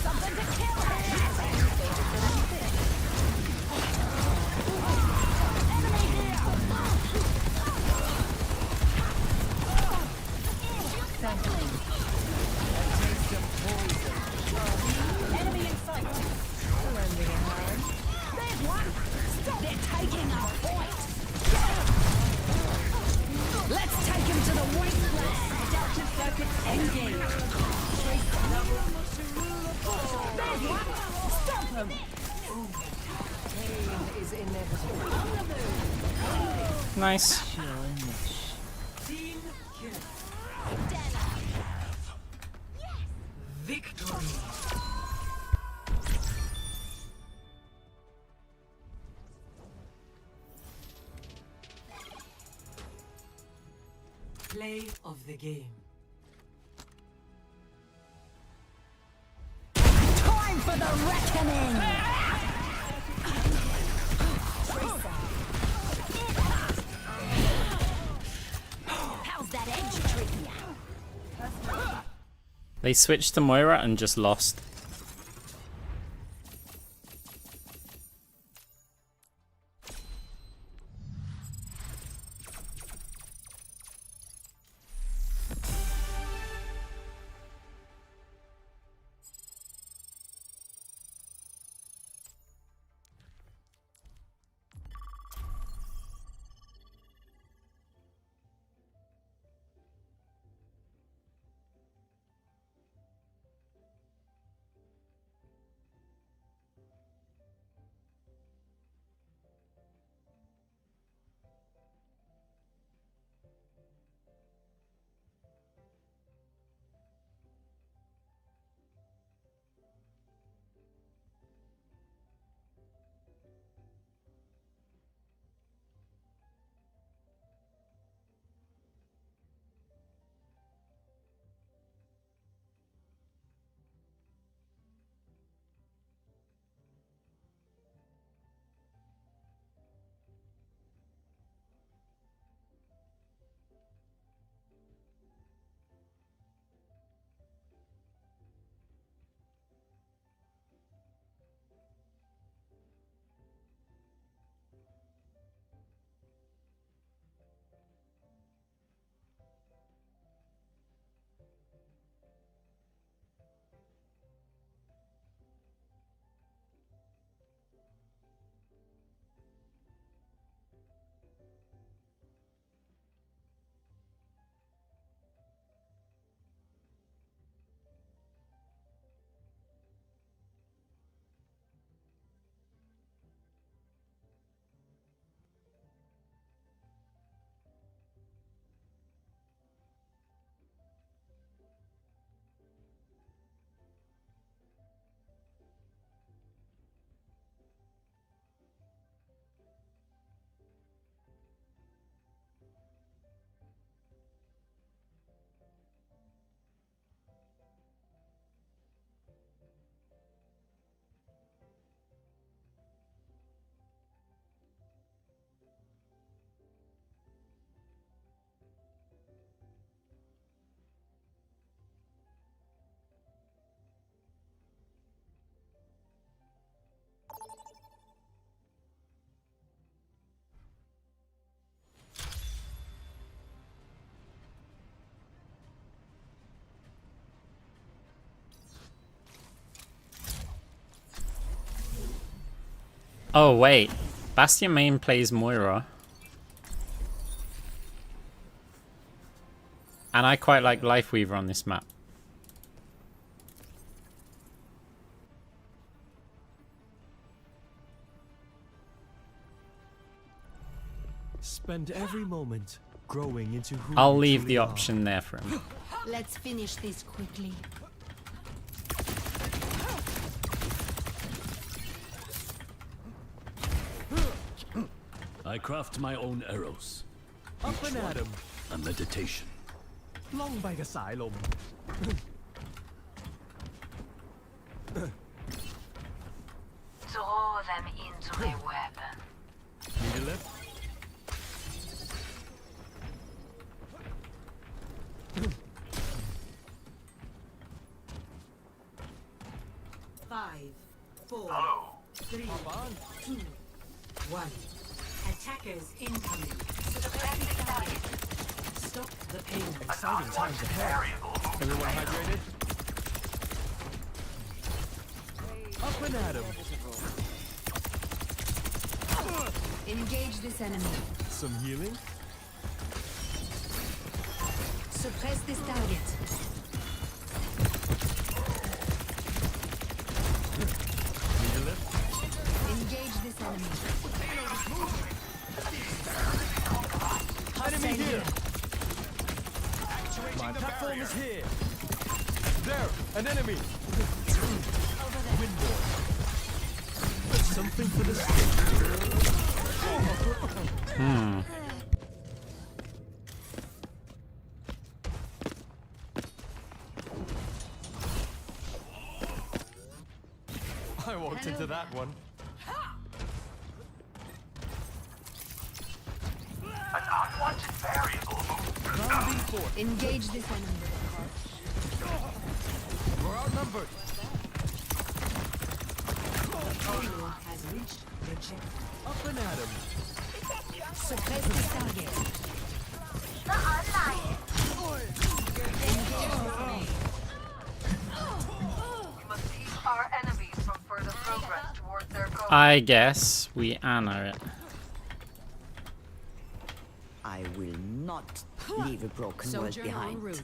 Something to kill. Enemy in sight. There's one. Stop. They're taking our point. Let's take him to the wasteland. Adaptive circuits engaged. There's one. Stop him. Pain is inevitable. Nice. Team kill. Victory. Play of the game. Time for the reckoning. How's that edge treating you? They switched to Moira and just lost. Oh wait, Bastion main plays Moira. And I quite like Lifeweaver on this map. Spend every moment growing into who I'll you leave truly the are. option there for him. Let's finish this quickly. I craft my own arrows. Up and at 'em. A meditation. ล่องไปกับสายลม Throw them into a weapon. Need a lift? Five, four, Hello. 3, 2, 1. Attackers incoming. Stop the payload. Exciting times ahead. Everyone hydrated? Up and at 'em. Engage this enemy. Some healing? Suppress this target. Need a lift? Engage this enemy. Enemy here! My platform is here! There! An enemy! Window. That's something for the skin. I walked into that one. An unwanted variable moved. Round B4. Engage this enemy. We're outnumbered. Payload has reached the checkpoint. Up and at 'em. Suppress this target. We must keep our enemies from further progress towards their goal. I guess we Anna it. I will not leave a broken world behind.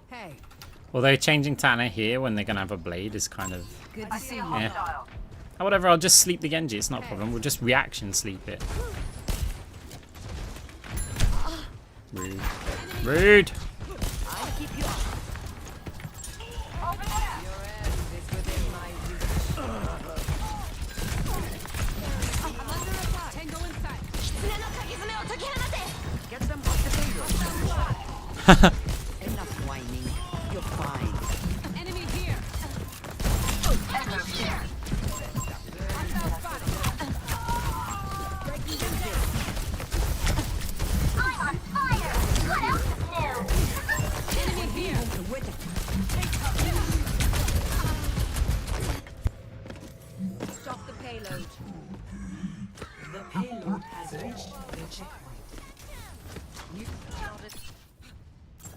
Hey, Although changing to Anna here when they're gonna have a blade is kind of good to see you. yeah. Oh, whatever, I'll just sleep the Genji, it's not a problem. We'll just reaction sleep it. Rude. Rude! I'll keep you up. Tango inside. Get them off the payload. Enough whining. You're fine. Enemy here. I'm on fire! What else is new? Enemy here. Stop the payload. The payload has reached the checkpoint.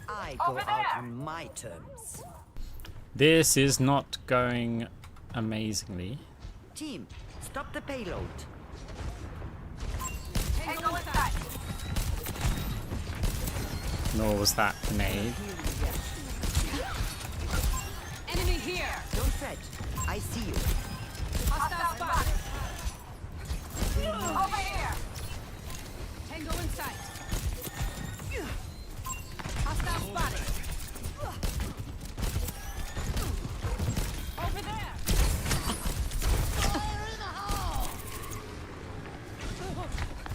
I go out on my terms. This is not going amazingly. Team, stop the payload. Tango inside. Nor was that grenade. Enemy here. Don't fret. I see you. Hostile spotted. Over here. Tango inside. Hostile spotted. Over there.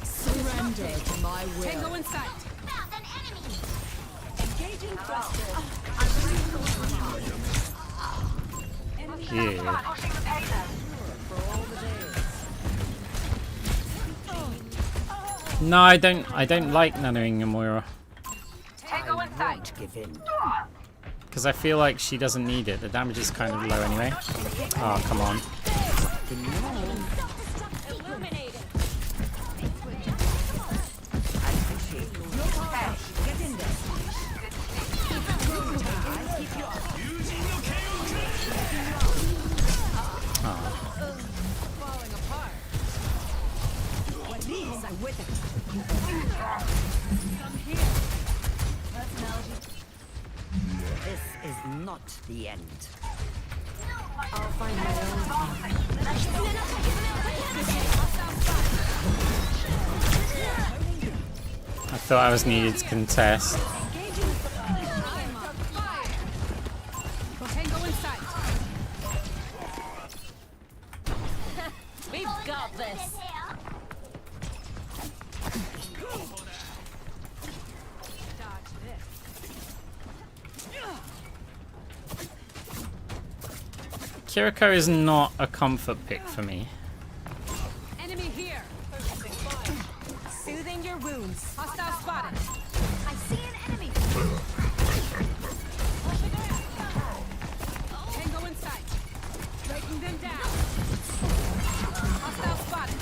Surrender to my will. Tango inside. Found an enemy. Engaging thruster. Yeah. Pushing the payload. No, I don't like nanoing a Moira. Tango inside. Won't give in. Because I feel like she doesn't need it. The damage is kind of low anyway. Oh, come on. I appreciate you. Get in there. I'll keep you up. Falling apart. end. I'll find my own. I thought I was needed to contest. Tango inside. We've got this. Dodge this. Kiriko is not a comfort pick for me. Enemy here. Soothing your wounds. Hostile spotted. I see an enemy. Tango inside. Breaking them down. Hostile spotted.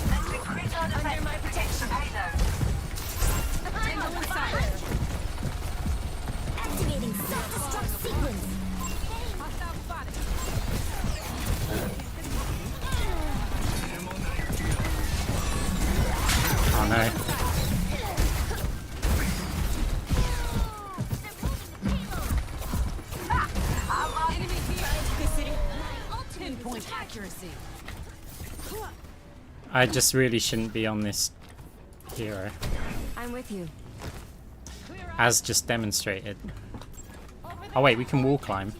Let's increase our defense. Under my protection. Tango inside. Activating self-destruct sequence. Hostile spotted. Oh no. Enemy here. Pinpoint accuracy. I just really shouldn't be on this hero, I'm with you. as just demonstrated. Oh wait, we can wall climb.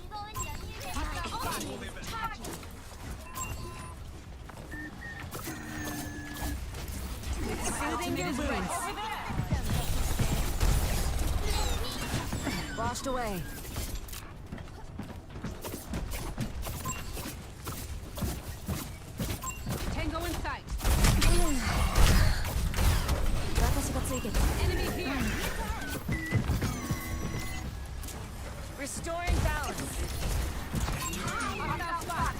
Soothing your wounds. Washed away. Tango inside. Enemy here. Restoring balance. Hostile spot.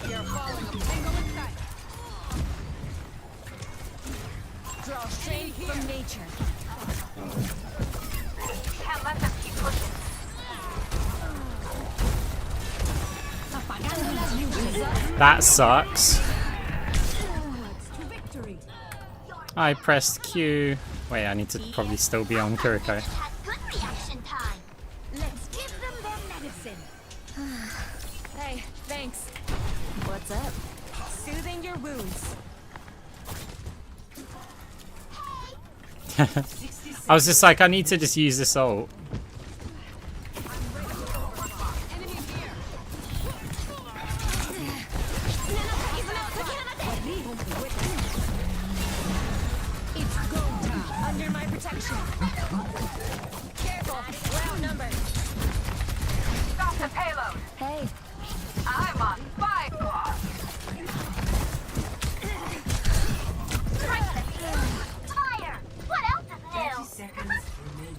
You're falling. Tango inside. Draw strength from nature. Can't let them keep pushing. That sucks. I pressed Q. Wait, I need to probably still be on Kiriko. Good reaction time. Let's give them their medicine. Hey, thanks. What's up? Soothing your wounds. I was just like, I need to just use this ult. Enemy here. It's go time. Under my protection. Careful. We're outnumbered. Stop the payload. Hey. I'm on fire. Fire. What else is new?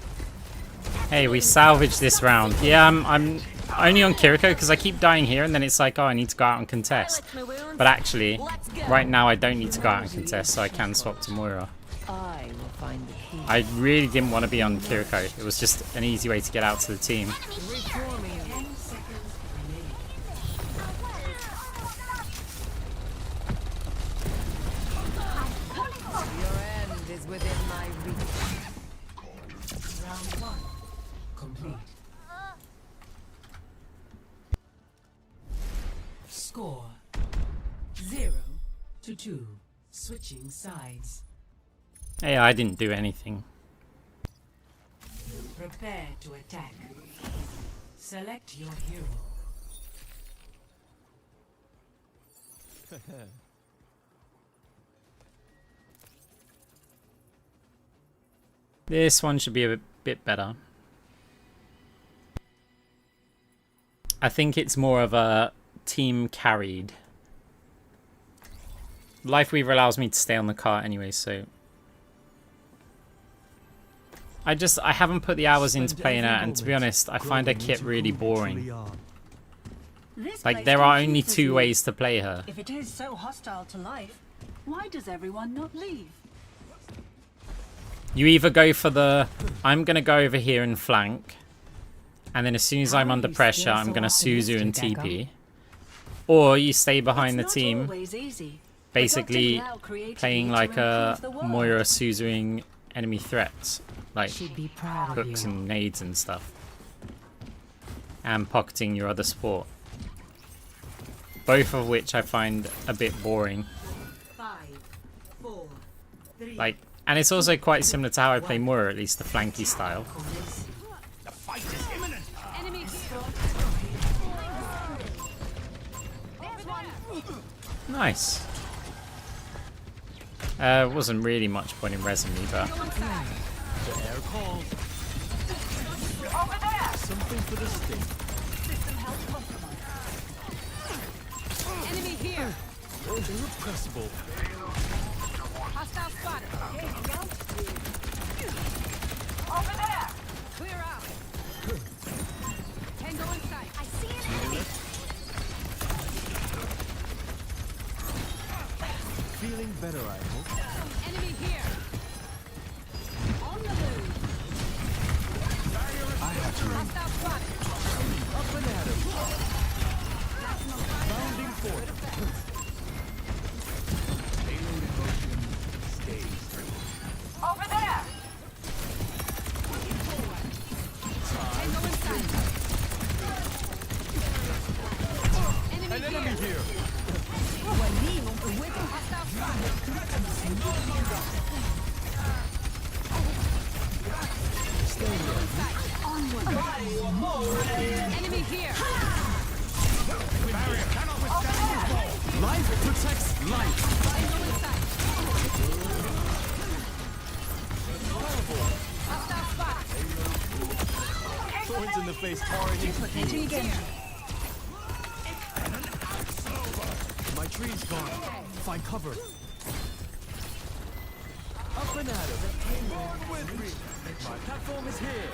Hey, we salvaged this round. Yeah, I'm only on Kiriko because I keep dying here and then it's like, oh, I need to go out and contest. But actually, right now I don't need to go out and contest, so I can swap to Moira. I will find the key. I really didn't want to be on Kiriko. It was just an easy way to get out to the team. Your end is within my reach. Round 1. Complete. Score 0-2. Switching sides. Hey, I didn't do anything. Prepare to attack. Select your hero. This one should be a bit better. I think it's more of a team carried. Life Weaver allows me to stay on the cart anyway, so... I haven't put the hours into playing her, and to be honest, I find her kit really boring. Like, there are only two ways to play her. If it is so hostile to life, why does everyone not leave? You either go for the, I'm going to go over here and flank, and then as soon as I'm under pressure, I'm going to Suzu and TP. Or you stay behind the It's not team, always easy. basically But Dr. Lau created playing you like to a improve the world. Moira Suzuing enemy threats, like She'd be proud of hooks you. and nades and stuff, and pocketing your other support. Both of which I find a bit boring. 5, 4, 3. Like, and it's also quite similar to how I play Moira, at least the flanky style. The fight is imminent. Enemy here. There's one. Nice. Wasn't really much point in resing me, but The air calls. Over there! Something for the state. Enemy here. Irrepressible. Hostile spotted. Over there! Clear out. Tango in sight. I see an enemy. Feeling better, I hope. Enemy here. On the move. I have to Hostile spotted. up and at him. Rounding forth. Payload in motion. Stay. Over there! Tango in sight. Enemy An enemy here. here. Hostile spotted. Stay there. Enemy here. Barrier cannot withstand this ball. Life protects life. Tango in sight. Hostile spotted. Thorns in the face targeting. Enemy here. My tree's gone. Find cover. Up and at him. Forward with me. My platform is here.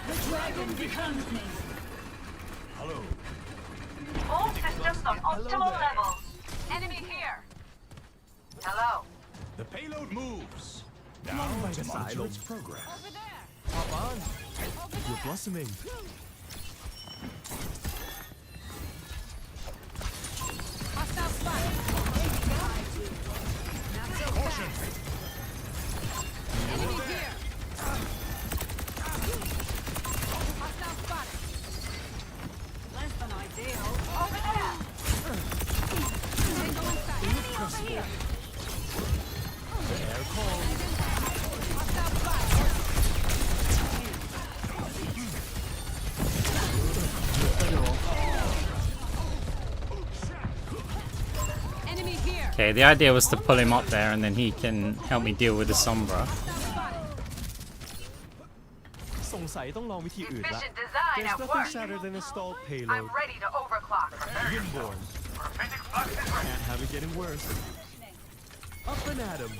Hello. All systems on optimal levels. Enemy here. Hello. The payload moves. Now Right to aside. monitor its progress. Over there. Hop on. You're blossoming. Hostile spotted. Caution. Enemy here. Hostile spotted. Less than ideal. Over there! Tango in sight. Enemy over here. The air calls. Hostile spotted. Enemy here. okay, the idea was to pull him up there and then he can help me deal with the Sombra. Hostile spotted. สงสัยต้องลองวิธีอื่นละ Efficient design There's at nothing work. sadder than a stalled I'm payload. ready to overclock. Windborne. Prophetic flux is ready. Can't have it getting worse. Up and at him.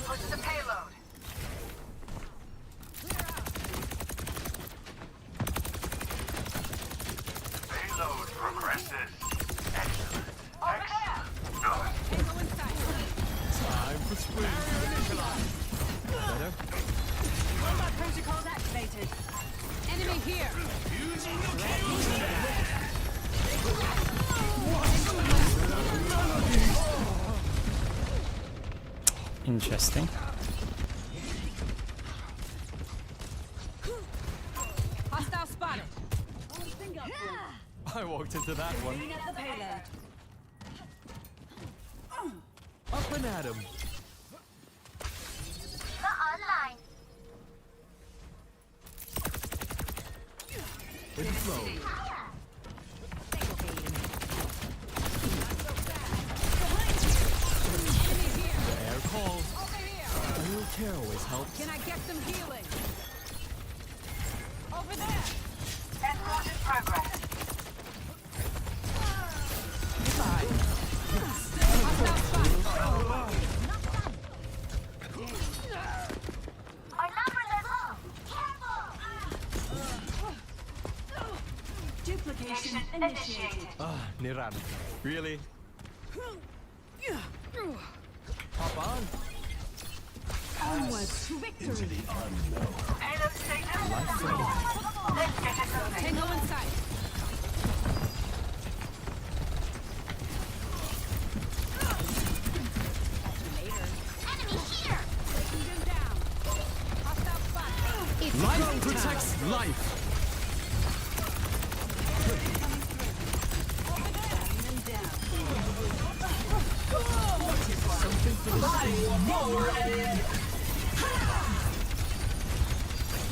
Push the payload. Payload progresses. Excellent. Over there! Good. Tango in sight. Time for sprint. Better. Combat protocols activated. Enemy here. Interesting. Hostile spotted. I walked into that one. Clean up the payload. Up and at him. Not online. In flow. Enemy here. The air calls. Over here. A little care always helps. Can I get some healing? Over there. Escort in progress. Hostile spotted. Our numbers are low. Careful! Duplication initiated. Ah, Niran. Really? Hop on. Onwards to victory. Payload status. Life flight. Let's get it moving. Tango in sight. Life protects life.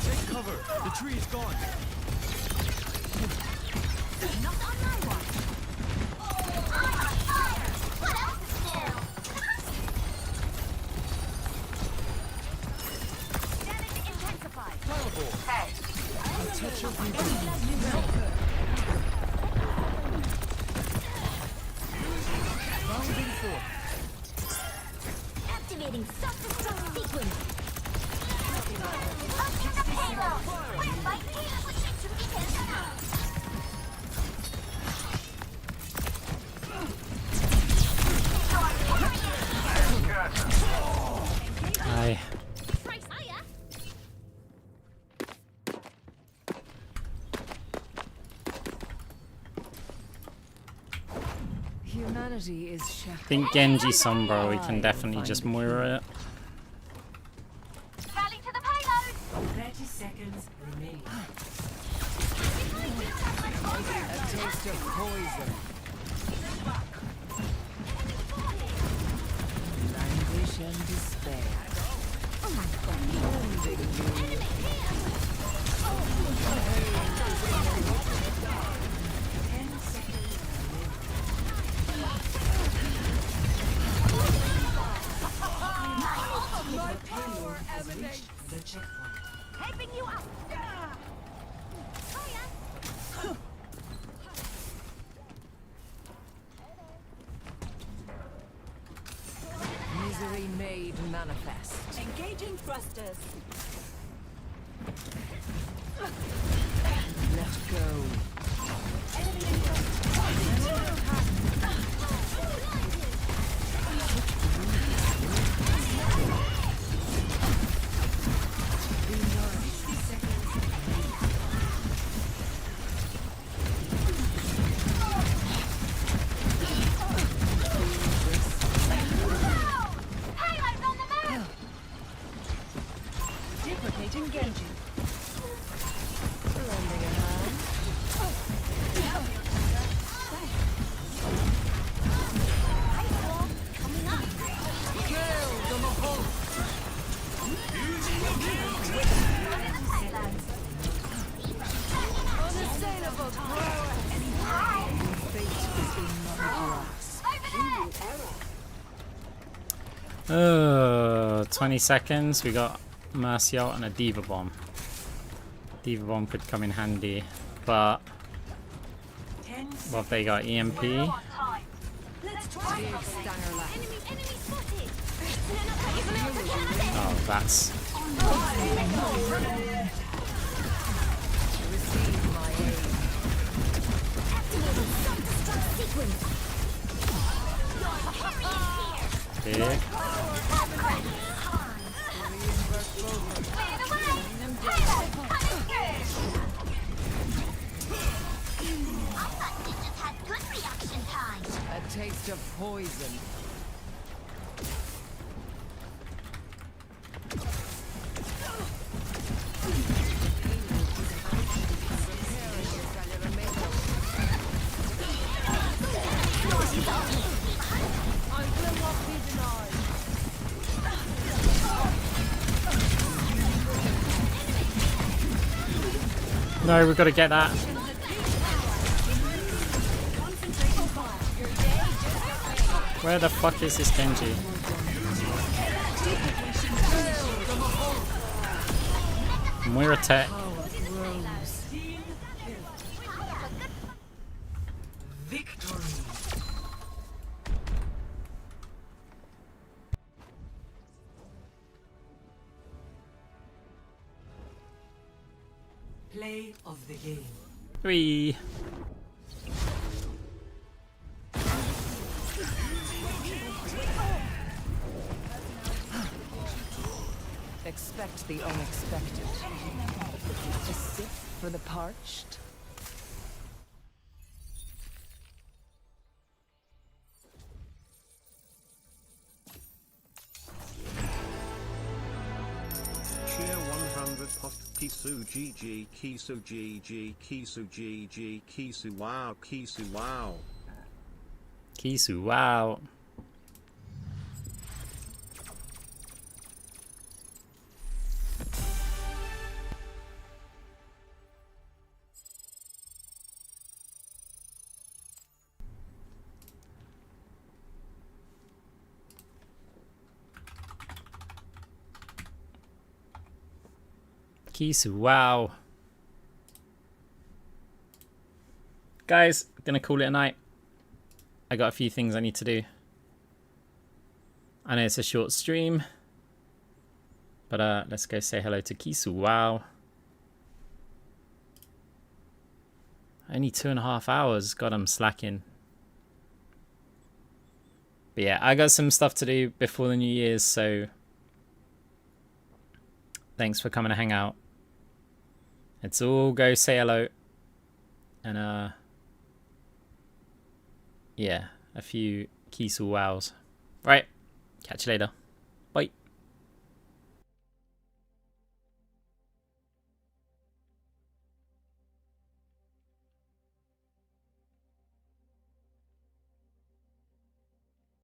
Take cover. The tree is gone. Not on my watch. I'm on fire. What else is new? Damage intensified. Hey. A touch of Activating self-destruct sequence. Opening the payload. Where's my payload? Aye. Humanity is I think Genji Sombra, we can definitely just Moira it. Rally to the payload. 30 seconds remaining. A taste of poison. Languish and despair. Wounding you. The checkpoint. Helping you out. Misery made manifest. Engaging thrusters. Let go. Deprecating Genji. Lending a hand. Unassailable power. Fate is in my grasp. 20 seconds. We got Mercy out and a Diva Bomb. Diva Bomb could come in handy, but what have they got? EMP? Let's try Oh, that's... Receive my aid. Okay. A taste of poison. No, we've got to get that. Where the fuck is this Genji? Moira tech. Victory. Play of the game. 3. Expect the unexpected. A sip for the parched. Cheer 100 post Kisu GG Kisu GG Kisu GG Kisu wow Kisu wow. Kisu, wow. Kisu, wow. Guys, gonna call it a night. I got a few things I need to do. I know it's a short stream, but let's go say hello to Kisu, wow. Only 2.5 hours. God, I'm slacking. But yeah, I got some stuff to do before the New Year's, so thanks for coming to hang out. Let's all go say hello. And yeah, a few Kisu wows. Right, catch you later.